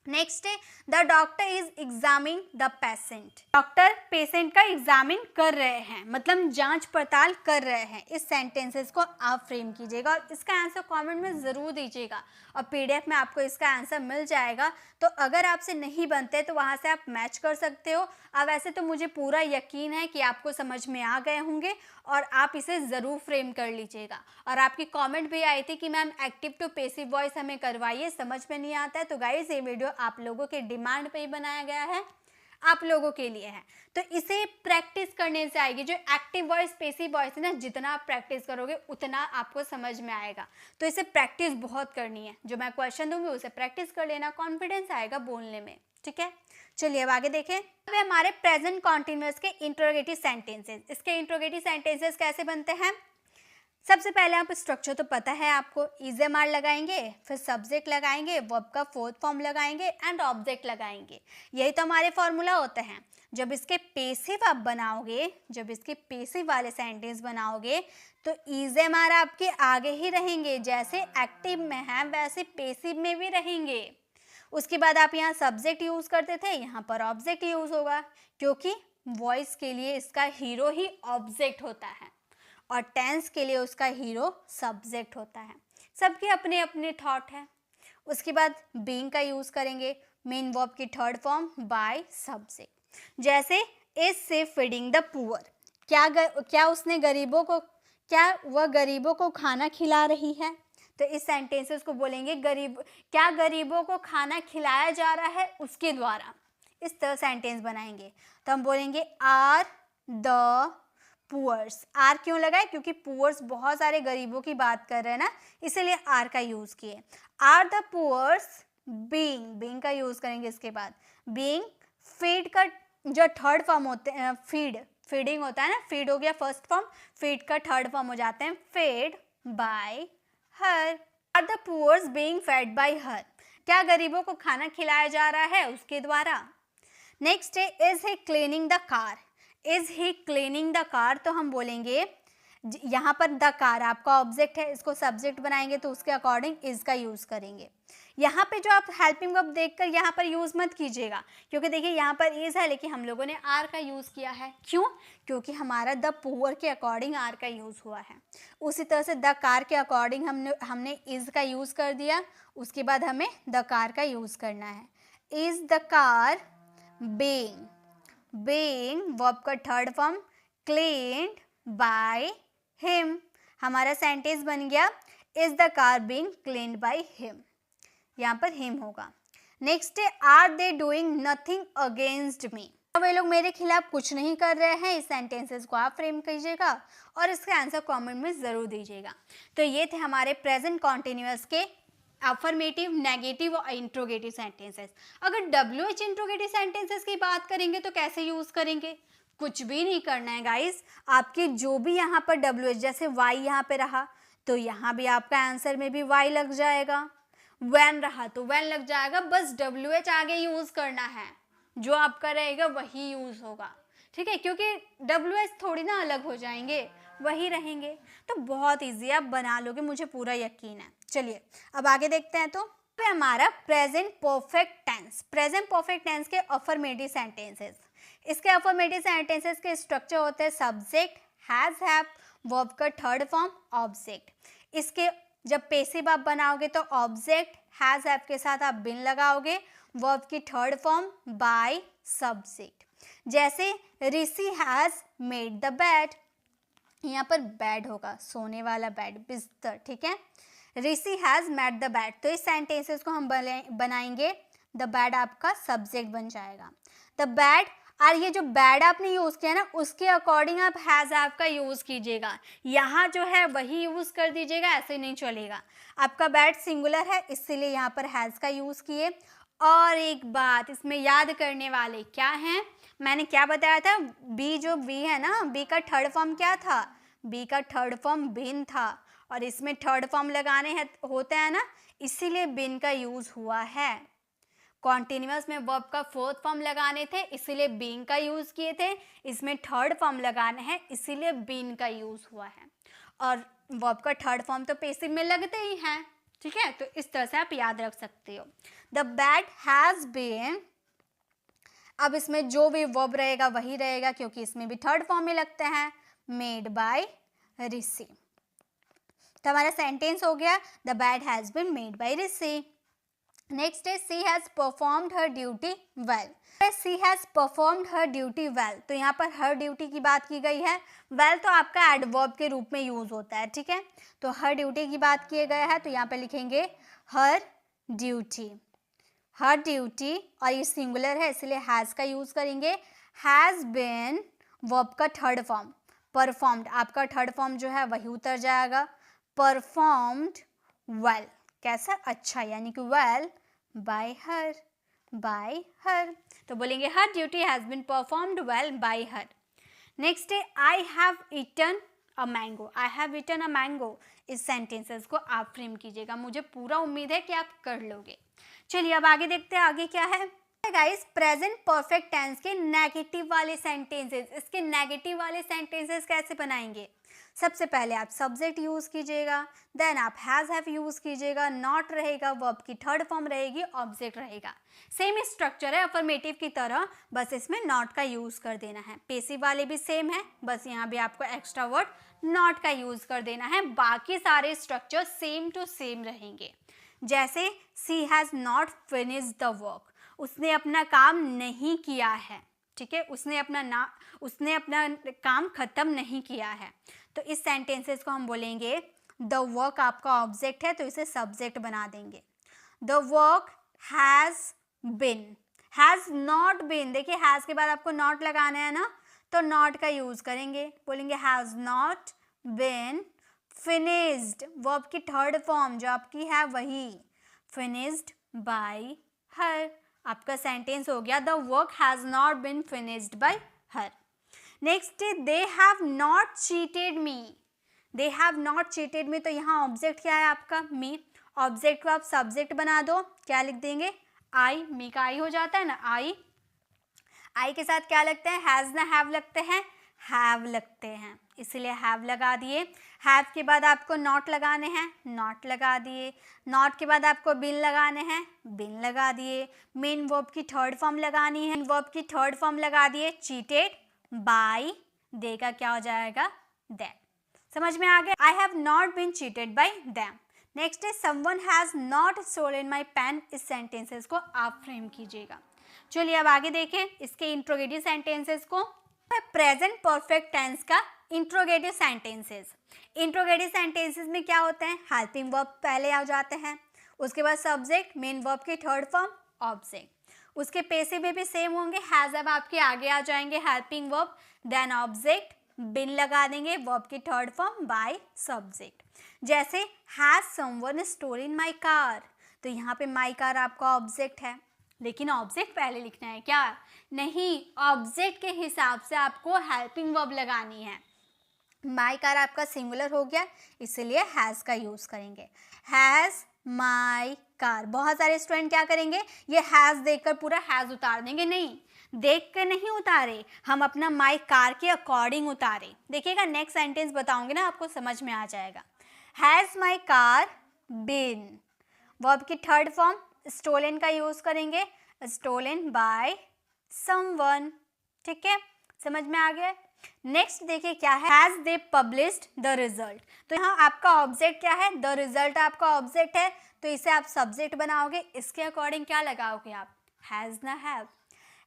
नेक्स्ट है the doctor is examining the patient, doctor patient का एग्जामिन कर रहे हैं, मतलब जांच पड़ताल कर रहे हैं। इस सेंटेंसेस को आप फ्रेम कीजिएगा और इसका आंसर कमेंट में ज़रूर दीजिएगा और पीडीएफ में आपको इसका आंसर मिल जाएगा। तो अगर आपसे नहीं बनते तो वहाँ से आप मैच कर सकते हो। अब वैसे तो मुझे पूरा यकीन है कि आपको समझ में आ गए होंगे और आप इसे ज़रूर फ्रेम कर लीजिएगा। और आपकी कमेंट भी आई थी कि ma'am active to passive voice हमें करवाइए, समझ में नहीं आता है। तो गाइस ये वीडियो आप लोगों के डिमांड पे ही बनाया गया है, आप लोगों के लिए है। तो इसे प्रैक्टिस करने से आएगी। जो एक्टिव वॉइस पैसिव वॉइस है ना, जितना आप प्रैक्टिस करोगे उतना आपको समझ में आएगा। तो इसे प्रैक्टिस बहुत करनी है, जो मैं क्वेश्चन दूंगी उसे प्रैक्टिस कर लेना, कॉन्फिडेंस आएगा बोलने में, ठीक है। चलिए अब आगे देखें। अब हमारे प्रेजेंट कॉन्टिन्यूअस के इंट्रोगेटिव सेंटेंसेस। इसके इंट्रोगेटिव सेंटेंसेस कैसे बनते हैं? सबसे पहले आप स्ट्रक्चर तो पता है आपको, इज़-एम-आर लगाएंगे, फिर सब्जेक्ट लगाएंगे, वर्ब का फोर्थ फॉर्म लगाएंगे एंड ऑब्जेक्ट लगाएंगे। यही तो हमारे फॉर्मूला होते हैं। जब इसके पैसिव आप बनाओगे, जब इसके पैसिव वाले सेंटेंस बनाओगे तो इज़-एम-आर आपके आगे ही रहेंगे, जैसे एक्टिव में है वैसे पैसिव में भी रहेंगे। उसके बाद आप यहाँ सब्जेक्ट यूज़ करते थे, यहाँ पर ऑब्जेक्ट यूज़ होगा, क्योंकि वॉइस के लिए इसका हीरो ही ऑब्जेक्ट होता है और टेंस के लिए उसका हीरो सब्जेक्ट होता है। सबके अपने अपने थॉट है। उसके बाद बीइंग का यूज़ करेंगे, मेन वर्ब की थर्ड फॉर्म बाय सब्जेक्ट। जैसे इज से फीडिंग द पुअर, क्या उसने गरीबों को, क्या वह गरीबों को खाना खिला रही है? तो इस सेंटेंसेस को बोलेंगे क्या गरीबों को खाना खिलाया जा रहा है उसके द्वारा। इस तरह सेंटेंस बनाएंगे। तो हम बोलेंगे आर द पुअर्स। आर क्यों लगाए? क्योंकि पुअर्स बहुत सारे गरीबों की बात कर रहे हैं ना, इसीलिए आर का यूज किए। आर द पुअर्स बीइंग का यूज करेंगे। इसके बाद बीइंग, फीड का जो थर्ड फॉर्म होते हैं, फीडिंग होता है ना, फीड हो गया फर्स्ट फॉर्म, फीड का थर्ड फॉर्म हो जाते हैं fed by her. Are the poors being fed by her, क्या गरीबों को खाना खिलाया जा रहा है उसके द्वारा। नेक्स्ट है is he cleaning the car. Is he cleaning the car, तो हम बोलेंगे यहाँ पर द कार आपका ऑब्जेक्ट है, इसको सब्जेक्ट बनाएंगे तो उसके अकॉर्डिंग इज का यूज करेंगे। यहाँ पे जो आप हेल्पिंग वर्ब देखकर यहाँ पर यूज मत कीजिएगा, क्योंकि देखिए यहाँ पर इज है लेकिन हम लोगों ने आर का यूज किया है। क्यों? क्योंकि हमारा द पुअर के अकॉर्डिंग आर का यूज हुआ है। उसी तरह से द कार के अकॉर्डिंग हमने इज का यूज कर दिया, उसके बाद हमें द कार का यूज करना है। Is the car being verb का third form cleaned by him, हमारा सेंटेंस बन गया is the car being cleaned by him, यहाँ पर हिम होगा। नेक्स्ट है are they doing nothing against me, वे लोग मेरे खिलाफ कुछ नहीं कर रहे हैं। इस सेंटेंसेस को आप फ्रेम कीजिएगा और इसका आंसर कमेंट में ज़रूर दीजिएगा। तो ये थे हमारे प्रेजेंट कॉन्टिन्यूअस के अफर्मेटिव, नेगेटिव और इंट्रोगेटिव सेंटेंसेस। अगर WH इंट्रोगेटिव सेंटेंसेस की बात करेंगे तो कैसे यूज़ करेंगे? कुछ भी नहीं करना है गाइस। आपके जो भी यहाँ पर WH, जैसे Y यहाँ पे रहा तो यहाँ भी आपका आंसर में भी Y लग जाएगा, when रहा तो when लग जाएगा, बस WH आगे यूज़ करना है, जो आपका रहेगा वही यूज़ होगा, ठीक है। क्योंकि WH थोड़ी ना अलग हो जाएंगे, वही रहेंगे। तो बहुत ईजी, आप बना लोगे, मुझे पूरा यकीन है। चलिए अब आगे देखते हैं। तो हमारा present perfect tense, present perfect tense के अफर्मेटिव सेंटेंसेस। इसके अफर्मेटिव सेंटेंसेस के स्ट्रक्चर होते हैं सब्जेक्ट, हैज, हैव, वर्ब का थर्ड फॉर्म, ऑब्जेक्ट। इसके जब पैसिव आप बनाओगे तो ऑब्जेक्ट हैज, हैव के साथ आप बिन लगाओगे, वर्ब की थर्ड फॉर्म बाय सब्जेक्ट। जैसे ऋषि हैज मेड द बेड, यहाँ पर बेड होगा, सोने वाला बेड, बिस्तर, ठीक है। ऋषि हैज मेड द बेड, तो इस सेंटेंसेस को हम बनाएंगे द बेड आपका सब्जेक्ट बन जाएगा। द बेड और ये जो बैड आपने यूज़ किया ना उसके अकॉर्डिंग आप हैज़ हैव का यूज़ कीजिएगा। यहाँ जो है वही यूज़ कर दीजिएगा, ऐसे नहीं चलेगा। आपका बैड सिंगुलर है इसीलिए यहाँ पर हैज़ का यूज़ किए। और एक बात इसमें याद करने वाले क्या हैं, मैंने क्या बताया था, बी जो बी है ना, बी का थर्ड फॉर्म क्या था, बी का थर्ड फॉर्म बिन था और इसमें थर्ड फॉर्म लगाने हैं होते हैं ना, इसीलिए बिन का यूज़ हुआ है। कॉन्टिन्यूअस में वर्ब का फोर्थ फॉर्म लगाने थे इसीलिए बीइंग का यूज़ किए थे, इसमें थर्ड फॉर्म लगाने हैं इसीलिए बीन का यूज़ हुआ है। और वर्ब का थर्ड फॉर्म तो पेसिव में लगते ही हैं, ठीक है, तो इस तरह से आप याद रख सकते हो। द बैट हैज़ बीन, अब इसमें जो भी वर्ब रहेगा वही रहेगा क्योंकि इसमें भी थर्ड फॉर्म में लगते हैं, मेड बाय ऋषि। तो हमारा सेंटेंस हो गया the bat has been made by Rishi. Next है she has performed her duty well. She has performed her duty well, तो यहाँ पर हर ड्यूटी की बात की गई है। वेल तो आपका एडवर्ब के रूप में यूज होता है, ठीक है, तो हर ड्यूटी की बात किया गया है तो यहाँ पे लिखेंगे हर ड्यूटी, हर ड्यूटी, और ये सिंगुलर है इसलिए हैज़ का यूज करेंगे। हैज़ बीन वर्ब का थर्ड फॉर्म, परफॉर्म्ड आपका थर्ड फॉर्म जो है वही उतर जाएगा, परफॉर्म्ड वेल, कैसा, अच्छा, यानी कि well by her, by her, तो बोलेंगे her duty has been performed well by her. Next है I have eaten a mango, I have eaten a mango, इस सेंटेंसेस को आप फ्रेम कीजिएगा, मुझे पूरा उम्मीद है कि आप कर लोगे। चलिए अब आगे देखते हैं आगे क्या है गाइस। प्रेजेंट परफेक्ट टेंस के नेगेटिव वाले सेंटेंसेस, इसके नेगेटिव वाले सेंटेंसेस कैसे बनाएंगे, सबसे पहले आप सब्जेक्ट यूज कीजिएगा, देन आप हैज़ हैव यूज कीजिएगा, नॉट रहेगा, वर्ब की थर्ड फॉर्म रहेगी, ऑब्जेक्ट रहेगा। सेम स्ट्रक्चर है अफर्मेटिव की तरह, बस इसमें नॉट का यूज कर देना है। पेसिव वाले भी सेम है, बस यहाँ भी आपको एक्स्ट्रा वर्ड नॉट का यूज कर देना है, बाकी सारे स्ट्रक्चर सेम टू सेम रहेंगे। जैसे she has not finished the work, उसने अपना काम नहीं किया है, ठीक है, उसने अपना काम खत्म नहीं किया है, तो इस सेंटेंसेस को हम बोलेंगे द वर्क आपका ऑब्जेक्ट है तो इसे सब्जेक्ट बना देंगे। The work has been, has not been, देखिए हैज़ के बाद आपको नॉट लगाना है ना, तो नॉट का यूज करेंगे, बोलेंगे has not been finished, verb की थर्ड फॉर्म जो आपकी है वही, फिनिश्ड बाय हर, आपका सेंटेंस हो गया the work has not been finished bye her. Next they have not cheated me, they have not cheated मी, तो यहाँ ऑब्जेक्ट क्या है आपका, मी, ऑब्जेक्ट को आप सब्जेक्ट बना दो, क्या लिख देंगे, आई, मी का आई हो जाता है ना, आई के साथ क्या लगते हैं, हैज़ ना हैव लगते हैं, हैव लगते हैं, इसलिए हैव लगा दिए। हैव के बाद आपको नॉट लगाने हैं, नॉट लगा दिए, नॉट के बाद आपको बिन लगाने हैं, बिन लगा दिए, मेन वर्ब की थर्ड फॉर्म लगानी है, वर्ब की थर्ड फॉर्म लगा दिए, चीटेड बाय, दे का क्या हो जाएगा, दैट, समझ में आ गया। I have not been cheated by them. Next है someone has not stolen my pen, इस सेंटेंसेस को आप फ्रेम कीजिएगा। चलिए अब आगे देखें इसके इंट्रोगेटिव सेंटेंसेस को। प्रेजेंट परफेक्ट टेंस का इंट्रोगेटिव सेंटेंसेस, इंट्रोगेटिव सेंटेंसेस में क्या होते हैं, हेल्पिंग वर्ब पहले आ जाते हैं, उसके बाद सब्जेक्ट, मेन वर्ब की थर्ड फॉर्म, ऑब्जेक्ट, उसके पेसिव में भी सेम होंगे, हैज अब आपके आगे आ जाएंगे helping verb, then object, been लगा देंगे, वर्ब की थर्ड फॉर्म बाय सब्जेक्ट। जैसे has someone stolen my car, तो यहाँ पे माय कार आपका ऑब्जेक्ट है, लेकिन ऑब्जेक्ट पहले लिखना है क्या, नहीं, ऑब्जेक्ट के हिसाब से आपको हेल्पिंग वर्ब लगानी है। माय कार आपका सिंगुलर हो गया इसलिए हैज का यूज करेंगे, हैज माय कार। बहुत सारे स्टूडेंट क्या करेंगे, ये हैज देखकर पूरा हैज उतार देंगे, नहीं, देख कर नहीं उतारे, हम अपना माय कार के अकॉर्डिंग उतारे। देखिएगा नेक्स्ट सेंटेंस बताऊंगी ना, आपको समझ में आ जाएगा। Has my car been, verb की थर्ड फॉर्म स्टोलन का यूज करेंगे, स्टोलन बाय समवन, ठीक है, समझ में आ गया। नेक्स्ट देखिए क्या है, has they published the result, तो यहाँ आपका ऑब्जेक्ट क्या है, द रिजल्ट आपका ऑब्जेक्ट है, तो इसे आप सब्जेक्ट बनाओगे, इसके अकॉर्डिंग क्या लगाओगे आप, हैज ना हैव,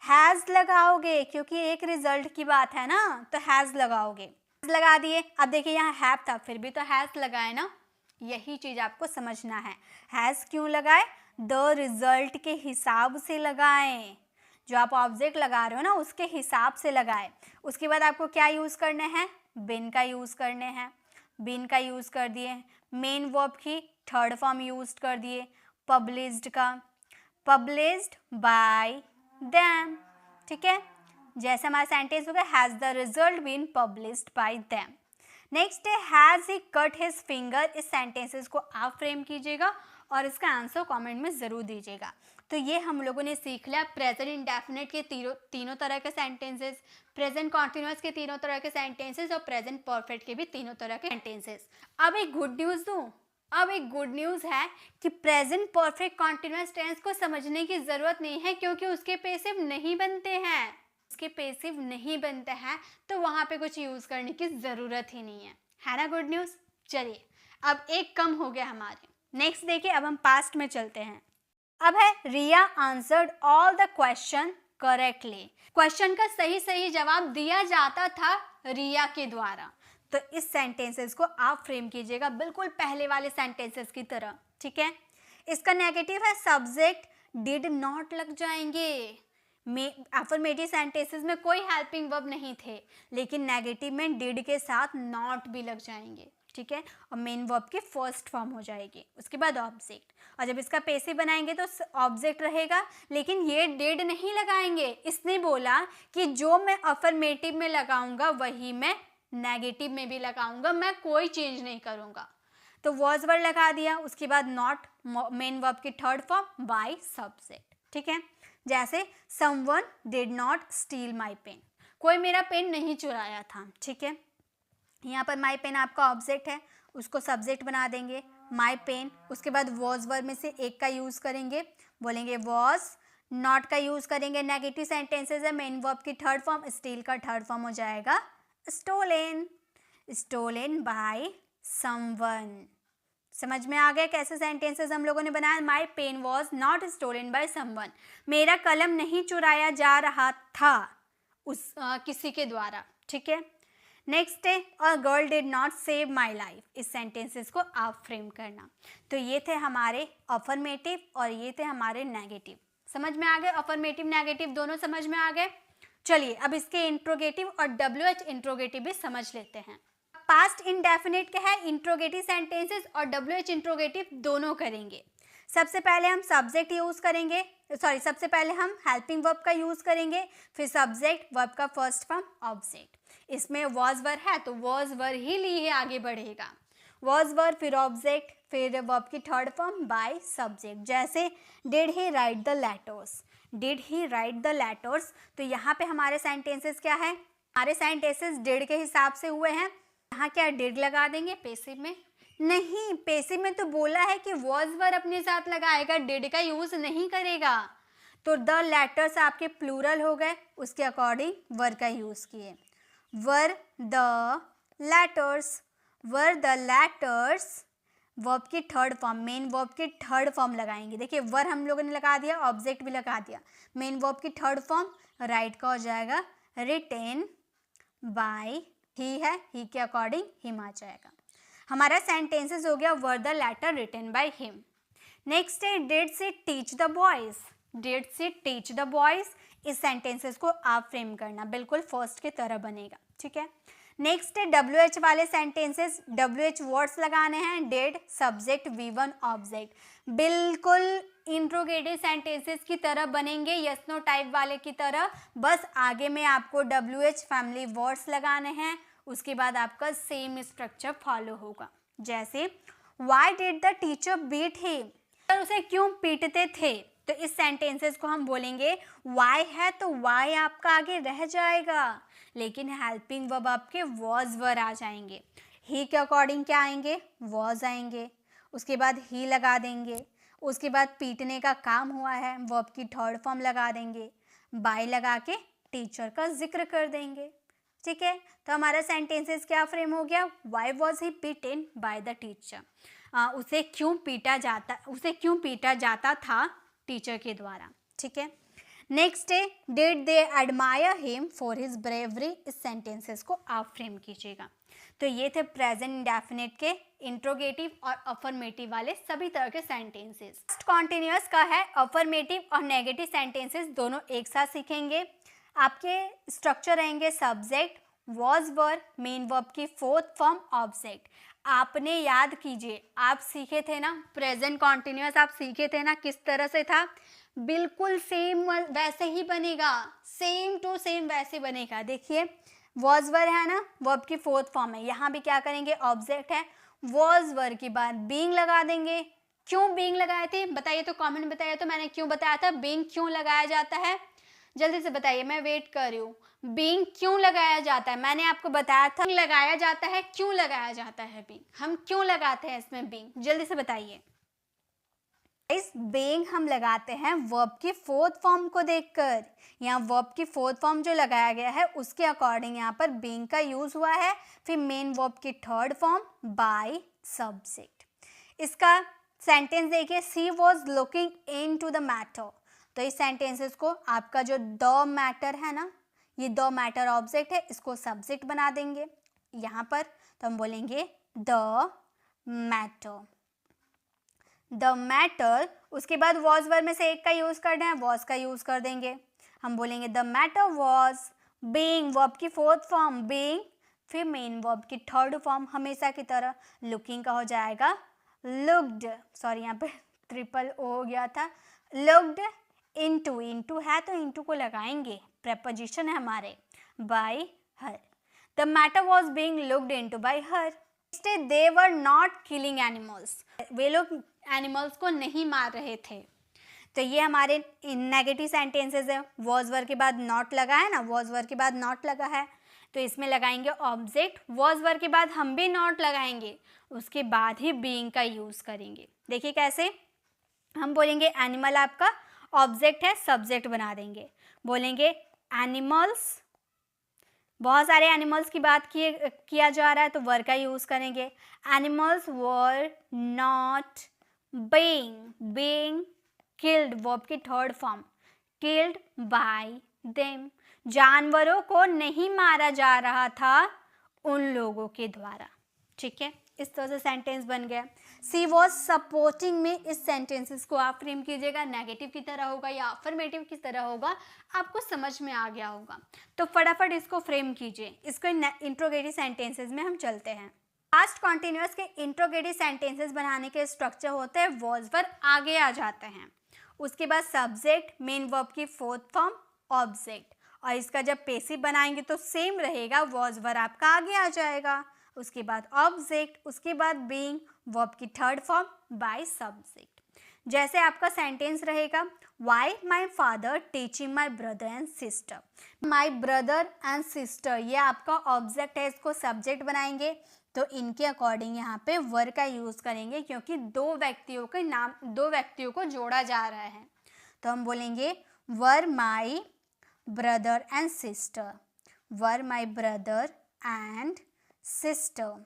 हैज लगाओगे क्योंकि एक रिजल्ट की बात है ना, तो हैज लगाओगे, लगा दिए। अब देखिए यहाँ हैव था फिर भी तो हैज लगाए ना, यही चीज आपको समझना है, हैज क्यों लगाए, द रिजल्ट के हिसाब से लगाएं, जो आप ऑब्जेक्ट लगा रहे हो ना उसके हिसाब से लगाए। उसके बाद आपको क्या यूज़ करना है, बिन का यूज़ करने हैं, बिन का यूज़ कर दिए, मेन वर्ब की थर्ड फॉर्म यूज कर दिए, पब्लिश्ड का पब्लिश्ड बाय देम, ठीक है। जैसे हमारा सेंटेंस हो गया has the result been published by them. Next है has he cut his finger. इस सेंटेंसेस को आप फ्रेम कीजिएगा और इसका आंसर कमेंट में ज़रूर दीजिएगा। तो ये हम लोगों ने सीख लिया प्रेजेंट इंडेफिनिट के तीनों तरह के सेंटेंसेस, प्रेजेंट कॉन्टिन्यूअस के तीनों तरह के सेंटेंसेस और प्रेजेंट परफेक्ट के भी तीनों तरह के सेंटेंसेस। अब एक गुड न्यूज़ दूँ, अब एक गुड न्यूज़ है कि प्रेजेंट परफेक्ट कॉन्टिन्यूअस टेंस को समझने की ज़रूरत नहीं है, क्योंकि उसके पेसिव नहीं बनते हैं, उसके पेसिव नहीं बनते हैं, तो वहाँ पे कुछ यूज़ करने की ज़रूरत ही नहीं है ना गुड न्यूज़। चलिए अब एक कम हो गया हमारे। नेक्स्ट देखिए, अब हम पास्ट में चलते हैं। अब है Riya answered all the question correctly. Question का सही जवाब दिया जाता था रिया के द्वारा। तो इस सेंटेंसेस को आप फ्रेम कीजिएगा बिल्कुल पहले वाले सेंटेंसेस की तरह, ठीक है। इसका नेगेटिव है सब्जेक्ट डिड नॉट लग जाएंगे। अफर्मेटिव सेंटेंसेस में कोई हेल्पिंग वर्ब नहीं थे, लेकिन नेगेटिव में डिड के साथ नॉट भी लग जाएंगे, ठीक है। और मेन वर्ब की फर्स्ट फॉर्म हो जाएगी, उसके बाद ऑब्जेक्ट। और जब इसका पेसिव बनाएंगे तो ऑब्जेक्ट रहेगा, लेकिन ये डिड नहीं लगाएंगे। इसने बोला कि जो मैं अफर्मेटिव में लगाऊंगा वही मैं नेगेटिव में भी लगाऊंगा, मैं कोई चेंज नहीं करूंगा। तो वॉज वर्ड लगा दिया, उसके बाद नॉट मेन वर्ब की थर्ड फॉर्म बाय सब्जेक्ट, ठीक है। जैसे someone did not steal my pen, कोई मेरा पेन नहीं चुराया था, ठीक है। यहाँ पर माई पेन आपका ऑब्जेक्ट है, उसको सब्जेक्ट बना देंगे माई पेन। उसके बाद वॉज वर्ब में से एक का यूज़ करेंगे, बोलेंगे वॉज। नॉट का यूज़ करेंगे, नेगेटिव सेंटेंसेस है, मेन वर्ब की थर्ड फॉर्म, स्टील का थर्ड फॉर्म हो जाएगा स्टोलन, स्टोलन बाय समवन। समझ में आ गया कैसे सेंटेंसेस हम लोगों ने बनाया। My pen was not stolen by someone, मेरा कलम नहीं चुराया जा रहा था किसी के द्वारा, ठीक है। नेक्स्ट है a girl did not save my life. इस सेंटेंसेस को आप फ्रेम करना। तो ये थे हमारे अफर्मेटिव और ये थे हमारे नेगेटिव। समझ में आ गए, अफर्मेटिव नेगेटिव दोनों समझ में आ गए। चलिए अब इसके इंट्रोगेटिव और WH इंट्रोगेटिव भी समझ लेते हैं। पास्ट इंडेफिनिट क्या है, इंट्रोगेटिव सेंटेंसेस और WH इंट्रोगेटिव दोनों करेंगे। सबसे पहले हम सब्जेक्ट यूज करेंगे, सबसे पहले हम हेल्पिंग वर्ब का यूज करेंगे, फिर सब्जेक्ट, वर्ब का फर्स्ट फॉर्म, ऑब्जेक्ट। इसमें वॉज वर्ब है तो वॉज वर्ब ही लिए आगे बढ़ेगा, वॉज वर्ब फिर ऑब्जेक्ट फिर वर्ब की थर्ड फॉर्म बाय सब्जेक्ट। जैसे did he right the letters, did he right the letters. तो यहाँ पे हमारे सेंटेंसेस क्या है, हमारे सेंटेंसेस डिड के हिसाब से हुए हैं। यहाँ क्या डिड लगा देंगे पेसिव में, नहीं पेसिव में तो बोला है कि वॉज वर्ब अपने साथ लगाएगा, डिड का यूज नहीं करेगा। तो द लेटर्स आपके प्लूरल हो गए, उसके अकॉर्डिंग वर का यूज किए, were the letters, were the letters. Verb की थर्ड फॉर्म, मेन वर्ब की थर्ड फॉर्म लगाएंगे। देखिए वर हम लोगों ने लगा दिया, ऑब्जेक्ट भी लगा दिया, मेन वर्ब की थर्ड फॉर्म राइट का हो जाएगा रिटेन बाय ही है, ही के अकॉर्डिंग हिम आ जाएगा। हमारा सेंटेंसेस हो गया were the letter written by him. Next है did she teach the boys, did she teach the boys. इस सेंटेंसेस को आप फ्रेम करना, बिल्कुल फर्स्ट की तरह बनेगा, ठीक है। नेक्स्ट है WH वाले सेंटेंसेस, WH वर्ड्स लगाने हैं, डिड सब्जेक्ट V1 ऑब्जेक्ट, बिल्कुल इंट्रोगेटिव सेंटेंसेस की तरह बनेंगे, यस नो टाइप वाले की तरह। बस आगे में आपको WH फैमिली वर्ड्स लगाने हैं, उसके बाद आपका सेम स्ट्रक्चर फॉलो होगा। जैसे why did the teacher beat him, उसे क्यों पीटते थे। तो इस सेंटेंसेस को हम बोलेंगे वाई है तो वाई आपका आगे रह जाएगा, लेकिन हेल्पिंग वर्ब आपके वॉज वर आ जाएंगे। ही के अकॉर्डिंग क्या आएंगे, वॉज आएंगे, उसके बाद ही लगा देंगे, उसके बाद पीटने का काम हुआ है, वर्ब की थर्ड फॉर्म लगा देंगे, बाय लगा के टीचर का जिक्र कर देंगे, ठीक है। तो हमारा सेंटेंसेस क्या फ्रेम हो गया, why was he beaten by the teacher, उसे क्यों पीटा जाता था टीचर के द्वारा, ठीक है। नेक्स्ट है did they admire him for his bravery. इस सेंटेंसेस को आप फ्रेम कीजिएगा। तो ये थे प्रेजेंट इंडेफिनिट के इंट्रोगेटिव और अफर्मेटिव वाले सभी तरह के सेंटेंसेस। कॉन्टिन्यूअस का है अफर्मेटिव और नेगेटिव सेंटेंसेस दोनों एक साथ सीखेंगे। आपके स्ट्रक्चर रहेंगे subject, was, were, main verb की फोर्थ फॉर्म, ऑब्जेक्ट। आपने याद कीजिए, आप सीखे थे ना प्रेजेंट कॉन्टिन्यूअस, आप सीखे थे ना किस तरह से था, बिल्कुल सेम वैसे ही बनेगा, सेम टू सेम वैसे बनेगा। देखिए वॉज वर है ना, वर्ब की फोर्थ फॉर्म है, यहाँ भी क्या करेंगे, ऑब्जेक्ट है, वॉज वर के बाद बीइंग लगा देंगे। क्यों बीइंग लगाए थे बताइए तो, कमेंट में बताइए तो, मैंने क्यों बताया था बीइंग क्यों लगाया जाता है, जल्दी से बताइए, मैं वेट कर रही हूँ। बीइंग क्यों लगाया जाता है, मैंने आपको बताया था लगाया जाता है, क्यों लगाया जाता है बीइंग, हम क्यों लगाते हैं इसमें बीइंग, जल्दी से बताइए। इस बीइंग हम लगाते हैं वर्ब की फोर्थ फॉर्म को देखकर। यहाँ वर्ब की फोर्थ फॉर्म जो लगाया गया है उसके अकॉर्डिंग यहाँ पर बीइंग का यूज हुआ है। फिर मेन वर्ब की थर्ड फॉर्म बाय सब्जेक्ट। इसका सेंटेंस देखिए, she was looking into the matter. तो इस सेंटेंसेस को आपका जो द मैटर है ना, ये द मैटर ऑब्जेक्ट है, इसको सब्जेक्ट बना देंगे यहाँ पर। तो हम बोलेंगे द मैटर, द मैटर। उसके बाद वॉज वर में से एक का यूज करना है, वॉज का यूज कर देंगे। हम बोलेंगे the matter was being, verb की फोर्थ फॉर्म बीइंग, फिर मेन वर्ब की थर्ड फॉर्म हमेशा की तरह, लुकिंग का हो जाएगा लुक्ड, सॉरी यहाँ पे ट्रिपल ओ हो गया था, लुक्ड इनटू, इनटू है तो इनटू को लगाएंगे, प्रेपोजिशन है हमारे, by her. The matter was being looked into by her. They were not killing animals, वे लोग एनिमल्स को नहीं मार रहे थे। तो ये हमारे नेगेटिव सेंटेंसेस है। वॉज वर के बाद नॉट लगा है ना, वॉज वर के बाद नॉट लगा है, तो इसमें लगाएंगे ऑब्जेक्ट, वॉज वर के बाद हम भी नॉट लगाएंगे, उसके बाद ही बीइंग का यूज करेंगे। देखिए कैसे, हम बोलेंगे एनिमल आपका ऑब्जेक्ट है, सब्जेक्ट बना देंगे, बोलेंगे एनिमल्स, बहुत सारे एनिमल्स की बात किया जा रहा है तो वर का यूज करेंगे। Animals were not being killed, verb की third form, killed by them, जानवरों को नहीं मारा जा रहा था उन लोगों के द्वारा। ठीक है, इस तरह से सेंटेंस बन गया। सी वॉज सपोर्टिंग में, इस सेंटेंसेस को आप फ्रेम कीजिएगा, नेगेटिव की तरह होगा या अफर्मेटिव की तरह होगा, आपको समझ में आ गया होगा। तो फटाफट इसको फ्रेम कीजिए। इसको इंट्रोगेटिव सेंटेंसेस में हम चलते हैं। पास्ट कॉन्टिन्यूअस के इंट्रोगेटिव सेंटेंसेस बनाने के स्ट्रक्चर होते हैं, वॉज पर आगे आ जाते हैं, उसके बाद सब्जेक्ट, मेन वर्ब की फोर्थ फॉर्म, ऑब्जेक्ट, और इसका जब पैसिव बनाएंगे तो सेम रहेगा, वॉज वर आपका आगे आ जाएगा, उसके बाद ऑब्जेक्ट, उसके बाद बीइंग, वर्ब की थर्ड फॉर्म बाय सब्जेक्ट। जैसे आपका सेंटेंस रहेगा, why my father teaching my brother and sister, my brother and sister, ये आपका ऑब्जेक्ट है, इसको सब्जेक्ट बनाएंगे तो इनके अकॉर्डिंग यहाँ पे वर का यूज करेंगे, क्योंकि दो व्यक्तियों को जोड़ा जा रहा है। तो हम बोलेंगे were my brother and sister, were my brother and sister.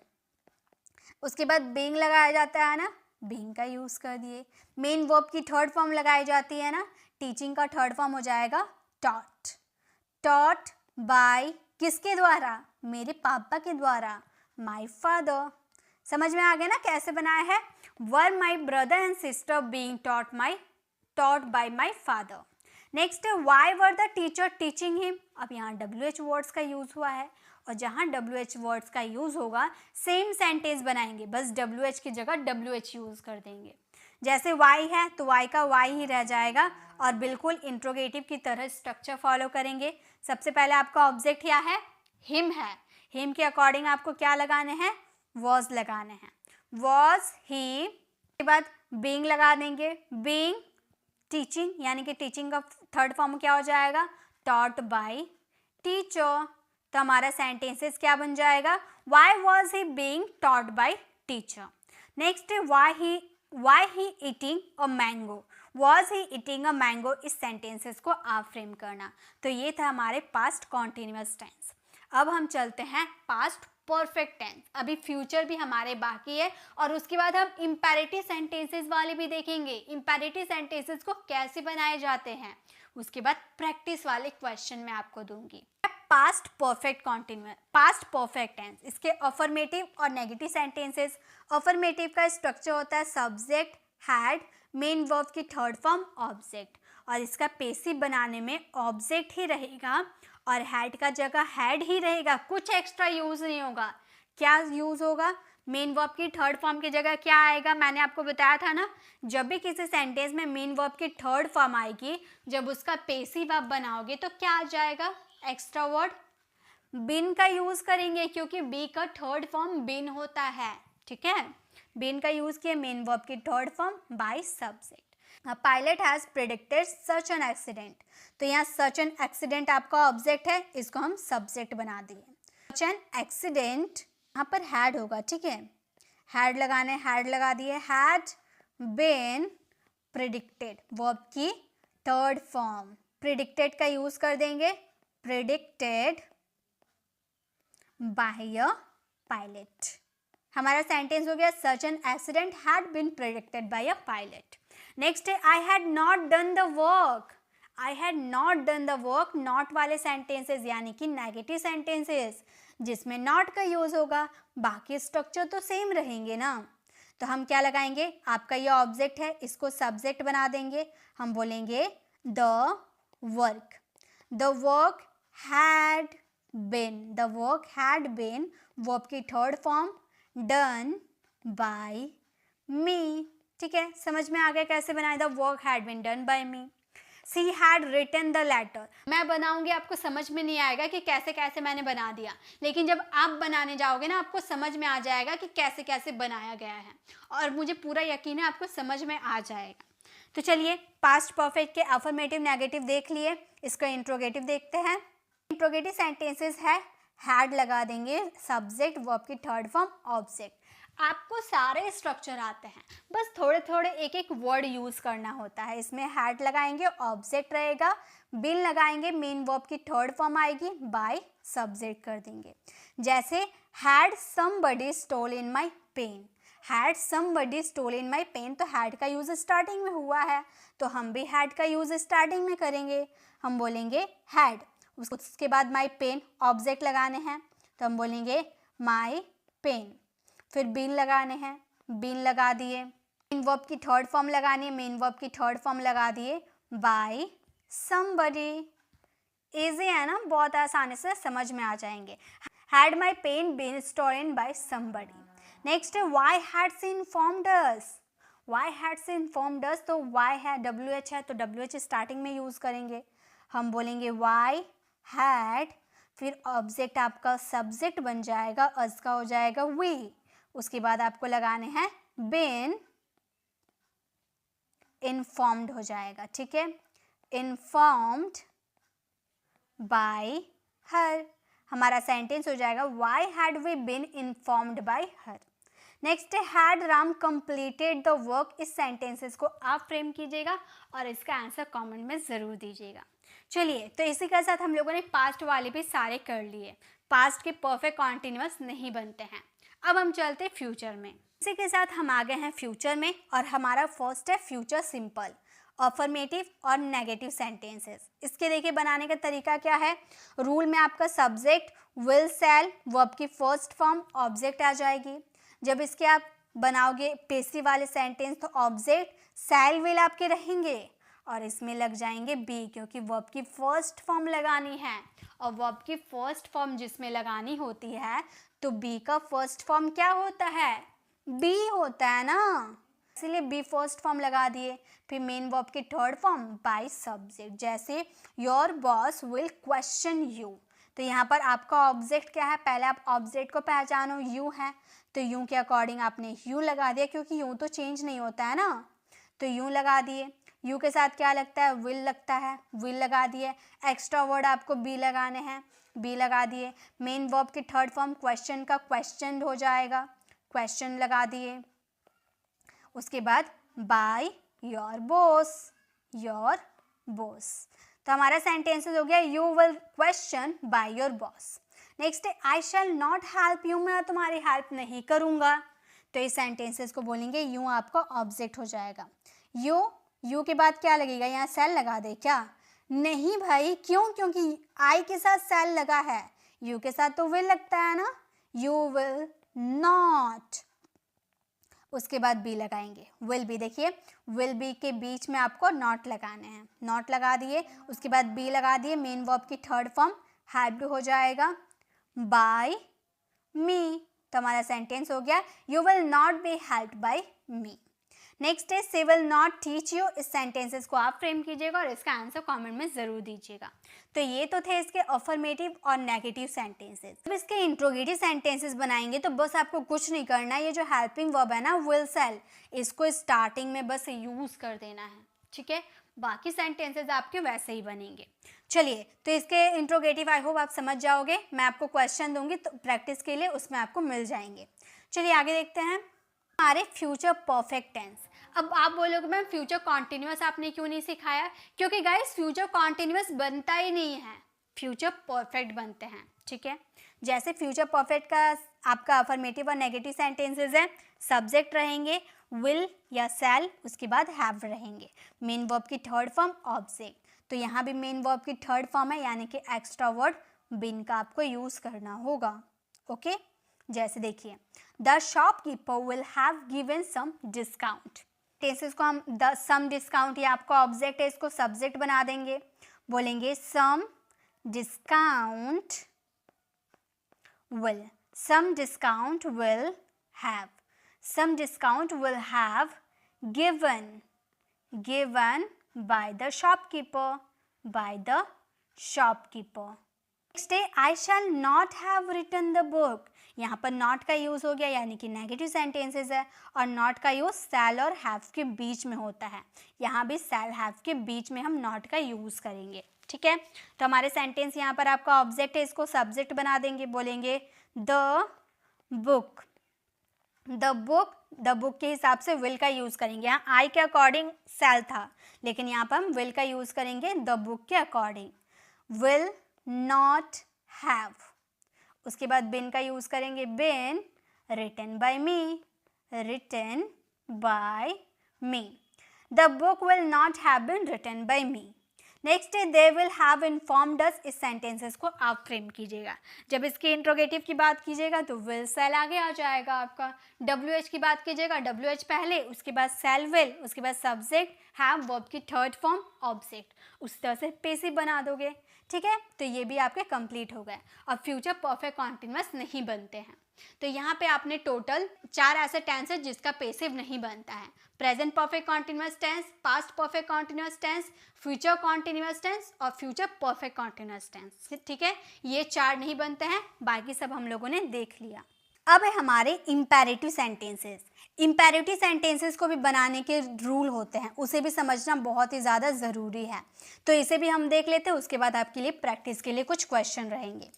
उसके बाद बीइंग लगाया जाता है ना, बीइंग का यूज कर दिए। मेन वर्ब की थर्ड फॉर्म लगाई जाती है ना, टीचिंग का थर्ड फॉर्म हो जाएगा टॉट, टॉट बाय किसके द्वारा, मेरे पापा के द्वारा, माई फादर। समझ में आ गया ना कैसे बनाया है, were my brother and sister being taught by my father. Next, why were the teacher teaching him, अब यहाँ WH वर्ड्स का यूज हुआ है, और जहाँ WH वर्ड्स का यूज होगा सेम सेंटेंस बनाएंगे, बस WH की जगह WH यूज कर देंगे। जैसे वाई है तो वाई का वाई ही रह जाएगा, और बिल्कुल इंट्रोगेटिव की तरह स्ट्रक्चर फॉलो करेंगे। सबसे पहले आपका ऑब्जेक्ट क्या है, हिम है, हिम के अकॉर्डिंग आपको क्या लगाने हैं, वॉज लगाने हैं, वॉज ही, के बाद बीइंग लगा देंगे, बीइंग टीचिंग, यानी कि टीचिंग का थर्ड फॉर्म क्या हो जाएगा, टॉट बाय टीचर। तो हमारा सेंटेंसेस क्या बन जाएगा, why was he being taught bye teacher. Next, why he eating a mango, was he eating a mango, इस सेंटेंसेस को आप फ्रेम करना। तो ये था हमारे पास्ट कॉन्टिन्यूअस टेंस। अब हम चलते हैं पास्ट परफेक्ट टेंस। अभी फ्यूचर भी हमारे बाकी है, और उसके बाद हम इंपेरेटिव सेंटेंसेस वाले भी देखेंगे, इंपेरेटिव सेंटेंसेस को कैसे बनाए जाते हैं, उसके बाद प्रैक्टिस वाले क्वेश्चन मैं आपको दूंगी। Past perfect continuous, past perfect tense. इसके अफर्मेटिव और नेगेटिव सेंटेंसेस। अफर्मेटिव का स्ट्रक्चर होता है सब्जेक्ट, हैड, मेन वर्ब की थर्ड फॉर्म ऑब्जेक्ट, और इसका पेसिव बनाने में ऑब्जेक्ट ही रहेगा और हैड का जगह हैड ही रहेगा, कुछ एक्स्ट्रा यूज नहीं होगा। क्या यूज होगा? मेन वर्ब की थर्ड फॉर्म की जगह क्या आएगा? मैंने आपको बताया था ना, जब भी किसी सेंटेंस में मेन वर्ब की थर्ड फॉर्म आएगी, जब उसका पेसिव आप बनाओगे तो क्या आ जाएगा? एक्स्ट्रा वर्ड बिन का यूज करेंगे, क्योंकि बी का थर्ड फॉर्म बिन होता है। ठीक है, बिन का यूज किया मेन वर्ब की third form by subject. Pilot has predicted such an accident, तो यहाँ सच एन एक्सीडेंट आपका ऑब्जेक्ट है, इसको हम सब्जेक्ट बना दिए। सच एन एक्सीडेंट यहाँ पर हैड होगा, ठीक है, हैड लगाने, हैड लगा दिए। हैड बीन प्रेडिक्टेड, वर्ब की थर्ड फॉर्म, प्रेडिक्टेड का यूज कर देंगे, प्रेडिक्टेड बाय अ पायलट। हमारा सेंटेंस हो गया such an accident had been predicted by a pilot. Next है I had not done the work, I had not done the work, not वाले sentences यानी कि नेगेटिव सेंटेंसेस जिसमें not का use होगा, बाकी स्ट्रक्चर तो सेम रहेंगे ना। तो हम क्या लगाएंगे? आपका ये ऑब्जेक्ट है, इसको सब्जेक्ट बना देंगे, हम बोलेंगे the work. The work had been, the work had been, verb की third form done by me. ठीक है, समझ में आ गया कैसे बनाए? The work had been done by me. She had written the letter, मैं बनाऊंगी, आपको समझ में नहीं आएगा कि कैसे कैसे मैंने बना दिया, लेकिन जब आप बनाने जाओगे ना आपको समझ में आ जाएगा कि कैसे कैसे बनाया गया है, और मुझे पूरा यकीन है आपको समझ में आ जाएगा। तो चलिए, पास्ट परफेक्ट के अफर्मेटिव नेगेटिव देख लिए, इसका इंट्रोगेटिव देखते हैं। इंट्रोगेटिव सेंटेंसेस है, हैड लगा देंगे, सब्जेक्ट, वर्ब की थर्ड फॉर्म ऑब्जेक्ट। आपको सारे स्ट्रक्चर आते हैं, बस थोड़े थोड़े एक एक वर्ड यूज करना होता है। इसमें हैड लगाएंगे, ऑब्जेक्ट रहेगा, बिन लगाएंगे, मेन वर्ब की थर्ड फॉर्म आएगी, बाय सब्जेक्ट कर देंगे। जैसे had somebody stolen my pen, had somebody stolen my pen, तो हैड का यूज स्टार्टिंग में हुआ है, तो हम भी हैड का यूज स्टार्टिंग में करेंगे, हम बोलेंगे हैड। उसके बाद माय पेन, ऑब्जेक्ट लगाने हैं, तो हम बोलेंगे माय पेन। फिर बिन लगाने हैं, बिन लगा दिए, मेन वर्ब की थर्ड फॉर्म लगानी है, मेन वर्ब की थर्ड फॉर्म लगा दिए, बाय समबडी। इजी है ना, बहुत आसानी से समझ में आ जाएंगे। Had my pen been stolen by somebody. Next है why had's informed us, why had's informed us, तो वाई है, WH है, तो WH स्टार्टिंग में यूज करेंगे, हम बोलेंगे वाई हैड, फिर ऑब्जेक्ट आपका सब्जेक्ट बन जाएगा, अस का हो जाएगा वी, उसके बाद आपको लगाने हैं बीन इन्फॉर्म्ड हो जाएगा। ठीक है, इन्फॉर्म्ड बाय हर, हमारा सेंटेंस हो जाएगा why had we been informed by her. Next है had Ram completed the work, इस सेंटेंसेस को आप फ्रेम कीजिएगा और इसका आंसर कमेंट में ज़रूर दीजिएगा। चलिए, तो इसी के साथ हम लोगों ने पास्ट वाले भी सारे कर लिए। पास्ट के परफेक्ट कॉन्टिन्यूअस नहीं बनते हैं। अब हम चलते फ्यूचर में। इसी के साथ हम आ गए हैं फ्यूचर में, और हमारा फर्स्ट है फ्यूचर सिंपल, अफर्मेटिव और नेगेटिव सेंटेंसेस। इसके देखिए बनाने का तरीका क्या है। रूल में आपका सब्जेक्ट, विल, शैल, वर्ब की फर्स्ट फॉर्म, ऑब्जेक्ट आ जाएगी। जब इसके आप बनाओगे पेसिव वाले सेंटेंस, तो ऑब्जेक्ट, शैल, विल आपके रहेंगे, और इसमें लग जाएंगे बी, क्योंकि वर्ब की फर्स्ट फॉर्म लगानी है, और वर्ब की फर्स्ट फॉर्म जिसमें लगानी होती है, तो बी का फर्स्ट फॉर्म क्या होता है? बी होता है ना, इसलिए बी फर्स्ट फॉर्म लगा दिए। फिर मेन वर्ब की थर्ड फॉर्म बाय सब्जेक्ट, जैसे your boss will question you, तो यहाँ पर आपका ऑब्जेक्ट क्या है? पहले आप ऑब्जेक्ट को पहचानो, यू है, तो यू के अकॉर्डिंग आपने यू लगा दिया, क्योंकि यू तो चेंज नहीं होता है ना, तो यू लगा दिए। यू के साथ क्या लगता है? विल लगता है, विल लगा दिए। एक्स्ट्रा वर्ड आपको बी लगाने हैं, बी लगा दिए। मेन वर्ब की थर्ड फॉर्म क्वेश्चन का क्वेश्चन हो जाएगा, क्वेश्चन लगा दिए। उसके बाद by your boss, your boss, तो हमारा सेंटेंसेस हो गया you will question by your boss. Next है I shall not help you, मैं तुम्हारी हेल्प नहीं करूँगा, तो इस सेंटेंसेस को बोलेंगे यू आपका ऑब्जेक्ट हो जाएगा। यू के बाद क्या लगेगा? यहाँ शैल लगा दे क्या? नहीं भाई, क्यों? क्योंकि आई के साथ शैल लगा है, यू के साथ तो विल लगता है ना। यू विल नॉट, उसके बाद बी लगाएंगे, विल बी। देखिए विल बी के बीच में आपको नॉट लगाने हैं, नॉट लगा दिए, उसके बाद बी लगा दिए, मेन वर्ब की थर्ड फॉर्म हेल्प्ड हो जाएगा बाय मी, तो हमारा सेंटेंस हो गया you will not be helped by me. Next है she will not teach you. इस सेंटेंसेस को आप फ्रेम कीजिएगा और इसका आंसर कमेंट में ज़रूर दीजिएगा। तो ये तो थे इसके अफर्मेटिव और नेगेटिव सेंटेंसेस। अब इसके इंट्रोगेटिव सेंटेंसेस बनाएंगे तो बस आपको कुछ नहीं करना, ये जो हेल्पिंग वर्ब है ना विल सेल, इसको स्टार्टिंग में बस यूज़ कर देना है, ठीक है। बाकी सेंटेंसेस आपके वैसे ही बनेंगे। चलिए, तो इसके इंट्रोगेटिव आई होप आप समझ जाओगे। मैं आपको क्वेश्चन दूंगी तो प्रैक्टिस के लिए उसमें आपको मिल जाएंगे। चलिए आगे देखते हैं हमारे फ्यूचर परफेक्ट टेंस। अब आप बोलोगे मैम फ्यूचर कॉन्टिन्यूअस आपने क्यों नहीं सिखाया? क्योंकि गाइस फ्यूचर कॉन्टिन्यूअस बनता ही नहीं है, फ्यूचर परफेक्ट बनते हैं, ठीक है। जैसे फ्यूचर परफेक्ट का आपका अफर्मेटिव और नेगेटिव सेंटेंसेस है, सब्जेक्ट रहेंगे विल या शैल, उसके बाद हैव रहेंगे, मेन वर्ब की थर्ड फॉर्म ऑब्जेक्ट। तो यहाँ भी मेन वर्ब की थर्ड फॉर्म है, यानी कि एक्स्ट्रा वर्ड बिन का आपको यूज़ करना होगा, ओके। जैसे देखिए the shopkeeper will have given some discount. Tenses को हम द सम डिस्काउंट, ये आपका ऑब्जेक्ट है, इसको सब्जेक्ट बना देंगे, बोलेंगे some discount will, some discount will have, some discount will have given, given by the shopkeeper, by the shopkeeper. Next है I shall not have written the book. यहाँ पर नॉट का यूज़ हो गया, यानी कि नेगेटिव सेंटेंसेस है, और नॉट का यूज़ शैल और हैव के बीच में होता है। यहाँ भी शैल हैव के बीच में हम नॉट का यूज़ करेंगे, ठीक है। तो हमारे सेंटेंस यहाँ पर आपका ऑब्जेक्ट है, इसको सब्जेक्ट बना देंगे, बोलेंगे the book, the book, the book के हिसाब से विल का यूज़ करेंगे। यहाँ आई के अकॉर्डिंग शैल था, लेकिन यहाँ पर हम विल का यूज़ करेंगे द बुक के अकॉर्डिंग। विल नॉट हैव, उसके बाद बिन का यूज़ करेंगे, been written by me, written by me. The book will not have been written by me. Next है they will have informed us. इस sentences को आप frame कीजिएगा। जब इसके इंट्रोगेटिव की बात कीजिएगा तो विल सेल आगे आ जाएगा आपका, WH की बात कीजिएगा WH पहले, उसके बाद सेल विल, उसके बाद सब्जेक्ट हैव वर्ब की थर्ड फॉर्म ऑब्जेक्ट, उस तरह से पैसिव बना दोगे, ठीक है। तो ये भी आपके कंप्लीट हो गए। और फ्यूचर परफेक्ट कॉन्टिन्यूअस नहीं बनते हैं। तो यहाँ पे आपने टोटल 4 ऐसे टेंस है जिसका पैसिव नहीं बनता है, present perfect continuous tense, past perfect continuous tense, future continuous tense और फ्यूचर परफेक्ट कॉन्टिन्यूअस टेंस, ठीक है। ये 4 नहीं बनते हैं, बाकी सब हम लोगों ने देख लिया। अब है हमारे इम्पेरेटिव सेंटेंसेस। इम्पेरेटिव सेंटेंसेस को भी बनाने के रूल होते हैं, उसे भी समझना बहुत ही ज़्यादा ज़रूरी है। तो इसे भी हम देख लेते हैं, उसके बाद आपके लिए प्रैक्टिस के लिए कुछ क्वेश्चन रहेंगे।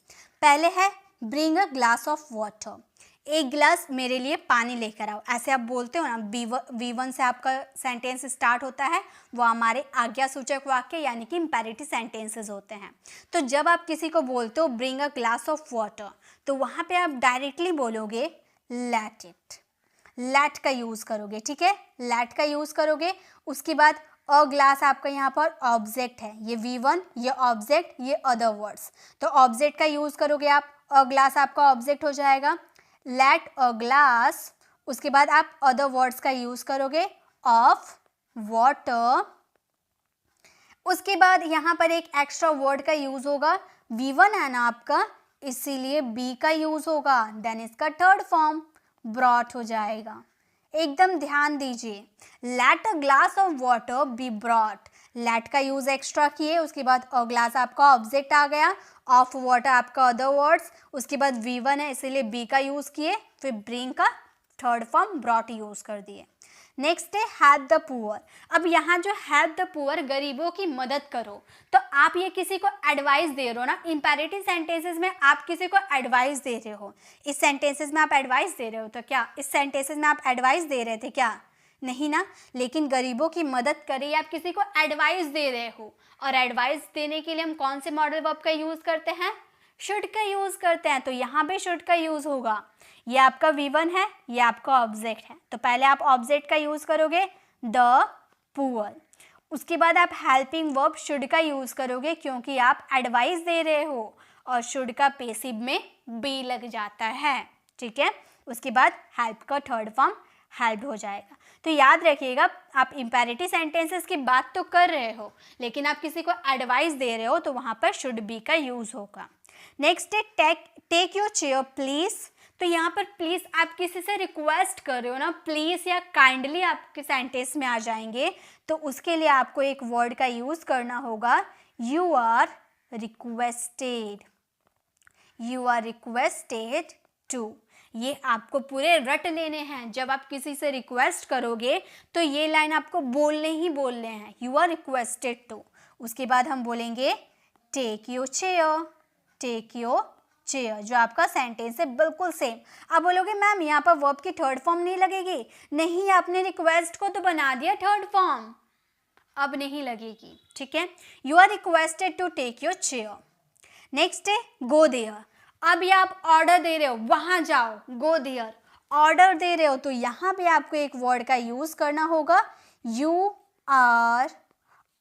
पहले है bring a glass of water, एक गिलास मेरे लिए पानी लेकर आओ। ऐसे आप बोलते हो ना, V1 से आपका सेंटेंस स्टार्ट होता है, वो हमारे आज्ञा सूचक वाक्य यानी कि इम्पेरेटिव सेंटेंसेस होते हैं। तो जब आप किसी को बोलते हो bring a glass of water, तो वहाँ पे आप डायरेक्टली बोलोगे लेट इट, लेट का यूज़ करोगे, ठीक है, लेट का यूज़ करोगे। उसके बाद अ ग्लास आपका यहाँ पर ऑब्जेक्ट है, ये V1, ये ऑब्जेक्ट, ये अदर वर्ड्स, तो ऑब्जेक्ट का यूज़ करोगे आप, अ ग्लास आपका ऑब्जेक्ट हो जाएगा, लेट अ ग्लास, उसके बाद आप अदर वर्ड्स का यूज़ करोगे ऑफ वाटर। उसके बाद यहाँ पर एक एक्स्ट्रा वर्ड का यूज़ होगा, V1 है ना आपका, इसीलिए बी का यूज़ होगा, देन इसका थर्ड फॉर्म ब्रॉट हो जाएगा। एकदम ध्यान दीजिए, let a glass of water be brought, let का यूज़ एक्स्ट्रा किए, उसके बाद अ ग्लास आपका ऑब्जेक्ट आ गया, ऑफ वाटर आपका अदर वर्ड्स, उसके बाद V1 है इसीलिए बी का यूज़ किए, फिर ब्रिंग का थर्ड फॉर्म ब्रॉट यूज़ कर दिए। नेक्स्ट है हेल्प द पुअर। अब यहाँ जो हेल्प द पुअर, गरीबों की मदद करो, तो आप ये किसी को एडवाइस दे रहे हो ना, इंपेरेटिव सेंटेंसेस में आप किसी को एडवाइस दे रहे हो। इस सेंटेंसेस में आप एडवाइस दे रहे हो, तो क्या इस सेंटेंसेस में आप एडवाइस दे रहे थे क्या? नहीं ना। लेकिन गरीबों की मदद करिए, आप किसी को एडवाइस दे रहे हो, और एडवाइस देने के लिए हम कौन से मॉडल वर्ब का यूज़ करते हैं? शुड का यूज़ करते हैं। तो यहाँ पे शुड का यूज़ होगा। ये आपका V1 है, ये आपका ऑब्जेक्ट है, तो पहले आप ऑब्जेक्ट का यूज़ करोगे द पुअर, उसके बाद आप हेल्पिंग वर्ब शुड का यूज़ करोगे क्योंकि आप एडवाइस दे रहे हो और शुड का पेसिव में बी लग जाता है, ठीक है। उसके बाद हेल्प का थर्ड फॉर्म हेल्प्ड हो जाएगा। तो याद रखिएगा, आप इम्पेरेटिव सेंटेंसेस की बात तो कर रहे हो लेकिन आप किसी को एडवाइस दे रहे हो तो वहाँ पर शुड बी का यूज़ होगा। नेक्स्ट है टेक योर चेयर प्लीज़। तो यहाँ पर प्लीज़ आप किसी से रिक्वेस्ट कर रहे हो ना, प्लीज़ या काइंडली आपके सेंटेंस में आ जाएंगे, तो उसके लिए आपको एक वर्ड का यूज़ करना होगा, you are requested. You are requested to. ये आपको पूरे रट लेने हैं। जब आप किसी से रिक्वेस्ट करोगे तो ये लाइन आपको बोलने ही बोलने हैं, यू आर रिक्वेस्टेड टू। उसके बाद हम बोलेंगे take your chair. Take your chair जो आपका सेंटेंस है बिल्कुल सेम। आप बोलोगे मैम यहाँ पर वर्ब की थर्ड फॉर्म नहीं लगेगी। नहीं, आपने रिक्वेस्ट को तो बना दिया थर्ड फॉर्म, अब नहीं लगेगी, ठीक है। You are requested to take your chair. Next है गो देयर। अब ये आप ऑर्डर दे रहे हो, वहां जाओ, गो देयर। ऑर्डर दे रहे हो तो यहाँ पे आपको एक वर्ड का यूज करना होगा, you are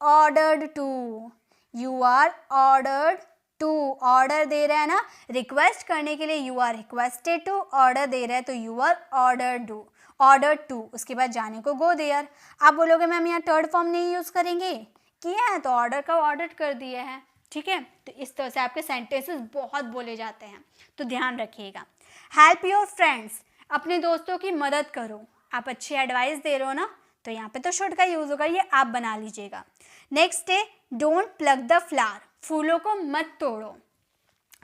ordered to. You are ordered to. Order दे रहा है ना, रिक्वेस्ट करने के लिए you are requested to, order दे रहा है तो यू आर ऑर्डर टू। उसके बाद जाने को गो देयर। आप बोलोगे मैम यहाँ थर्ड फॉर्म नहीं यूज करेंगे, किया है तो ऑर्डर का ऑर्डर कर दिया है, ठीक है। तो इस तरह से आपके सेंटेंसेस बहुत बोले जाते हैं, तो ध्यान रखिएगा। हेल्प योर फ्रेंड्स, अपने दोस्तों की मदद करो। आप अच्छी एडवाइस दे रहे हो ना, तो यहाँ पे तो शुड का यूज होगा, ये आप बना लीजिएगा। नेक्स्ट है डोंट प्लग द फ्लावर, फूलों को मत तोड़ो।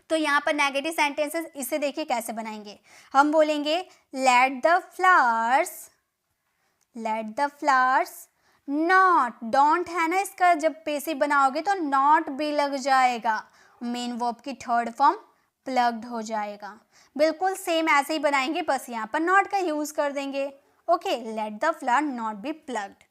तो यहाँ पर नेगेटिव सेंटेंसेस इसे देखिए कैसे बनाएंगे। हम बोलेंगे let the flowers not. Don't है ना, इसका जब पेसिव बनाओगे तो नॉट भी लग जाएगा, मेन वर्ब की थर्ड फॉर्म प्लग्ड हो जाएगा। बिल्कुल सेम ऐसे ही बनाएंगे, बस यहाँ पर नॉट का यूज कर देंगे। Okay, let the flower not be plugged.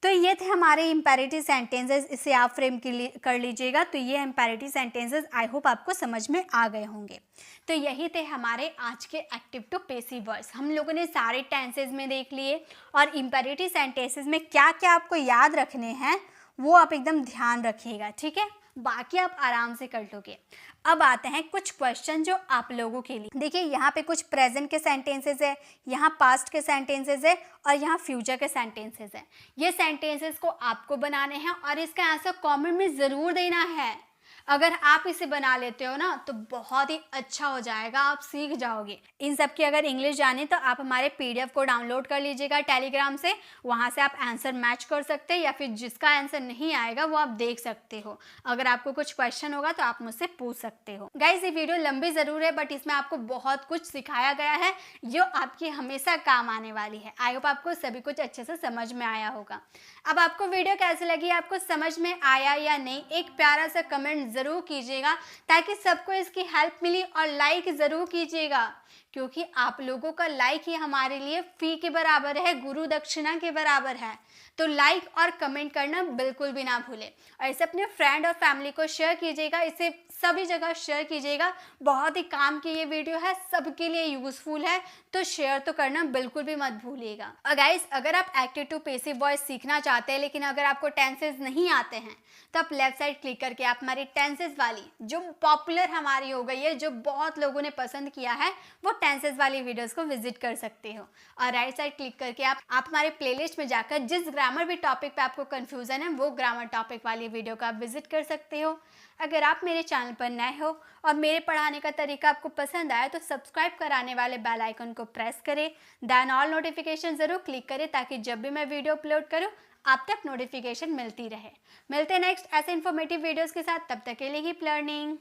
तो ये थे हमारे इम्पेरेटिव सेंटेंसेस, इसे आप फ्रेम कर लीजिएगा। तो ये इम्पेरेटिव सेंटेंसेस आई होप आपको समझ में आ गए होंगे। तो यही थे हमारे आज के एक्टिव टू पेसिव वर्ड्स। हम लोगों ने सारे टेंसेस में देख लिए और इम्पेरेटिव सेंटेंसेस में क्या क्या आपको याद रखने हैं वो आप एकदम ध्यान रखिएगा, ठीक है। बाकी आप आराम से कर लोगे। अब आते हैं कुछ क्वेश्चन जो आप लोगों के लिए। देखिए यहाँ पे कुछ प्रेजेंट के सेंटेंसेस है, यहाँ पास्ट के सेंटेंसेस है और यहाँ फ्यूचर के सेंटेंसेस है। ये सेंटेंसेस को आपको बनाने हैं और इसका आंसर कमेंट में ज़रूर देना है। अगर आप इसे बना लेते हो ना तो बहुत ही अच्छा हो जाएगा, आप सीख जाओगे। इन सब की अगर इंग्लिश जाने तो आप हमारे PDF को डाउनलोड कर लीजिएगा टेलीग्राम से, वहाँ से आप आंसर मैच कर सकते हैं या फिर जिसका आंसर नहीं आएगा वो आप देख सकते हो। अगर आपको कुछ क्वेश्चन होगा तो आप मुझसे पूछ सकते हो। गाइज ये वीडियो लंबी ज़रूर है बट इसमें आपको बहुत कुछ सिखाया गया है जो आपकी हमेशा काम आने वाली है। आई होप आपको सभी कुछ अच्छे से समझ में आया होगा। अब आपको वीडियो कैसे लगी, आपको समझ में आया या नहीं, एक प्यारा सा कमेंट ज़रूर कीजिएगा ताकि सबको इसकी हेल्प मिली, और लाइक ज़रूर कीजिएगा क्योंकि आप लोगों का लाइक ही हमारे लिए फी के बराबर है, गुरु दक्षिणा के बराबर है। तो लाइक और कमेंट करना बिल्कुल भी ना भूलें और इसे अपने फ्रेंड और फैमिली को शेयर कीजिएगा, इसे सभी जगह शेयर कीजिएगा। बहुत ही काम की ये वीडियो है, सबके लिए यूजफुल है, तो शेयर तो करना बिल्कुल भी मत भूलिएगा। और गाइस अगर आप एक्टिव टू पेसिव वॉइस सीखना चाहते हैं लेकिन अगर आपको टेंसेस नहीं आते हैं तो आप लेफ्ट साइड क्लिक करके आप हमारी टेंसेस वाली जो पॉपुलर हमारी हो गई है, जो बहुत लोगों ने पसंद किया है, वो टेंसेस वाली वीडियोस को विजिट कर सकते हो। और राइट साइड क्लिक करके आप हमारे प्लेलिस्ट में जाकर जिस ग्रामर भी टॉपिक पे आपको कंफ्यूजन है वो ग्रामर टॉपिक वाली वीडियो का आप विजिट कर सकते हो। अगर आप मेरे चैनल पर नए हो और मेरे पढ़ाने का तरीका आपको पसंद आए तो सब्सक्राइब कराने वाले बेल आइकन को प्रेस करें, देन ऑल नोटिफिकेशन ज़रूर क्लिक करें ताकि जब भी मैं वीडियो अपलोड करूं आप तक नोटिफिकेशन मिलती रहे। मिलते हैं नेक्स्ट ऐसे इन्फॉर्मेटिव वीडियोस के साथ, तब तक के लिए कीप लर्निंग।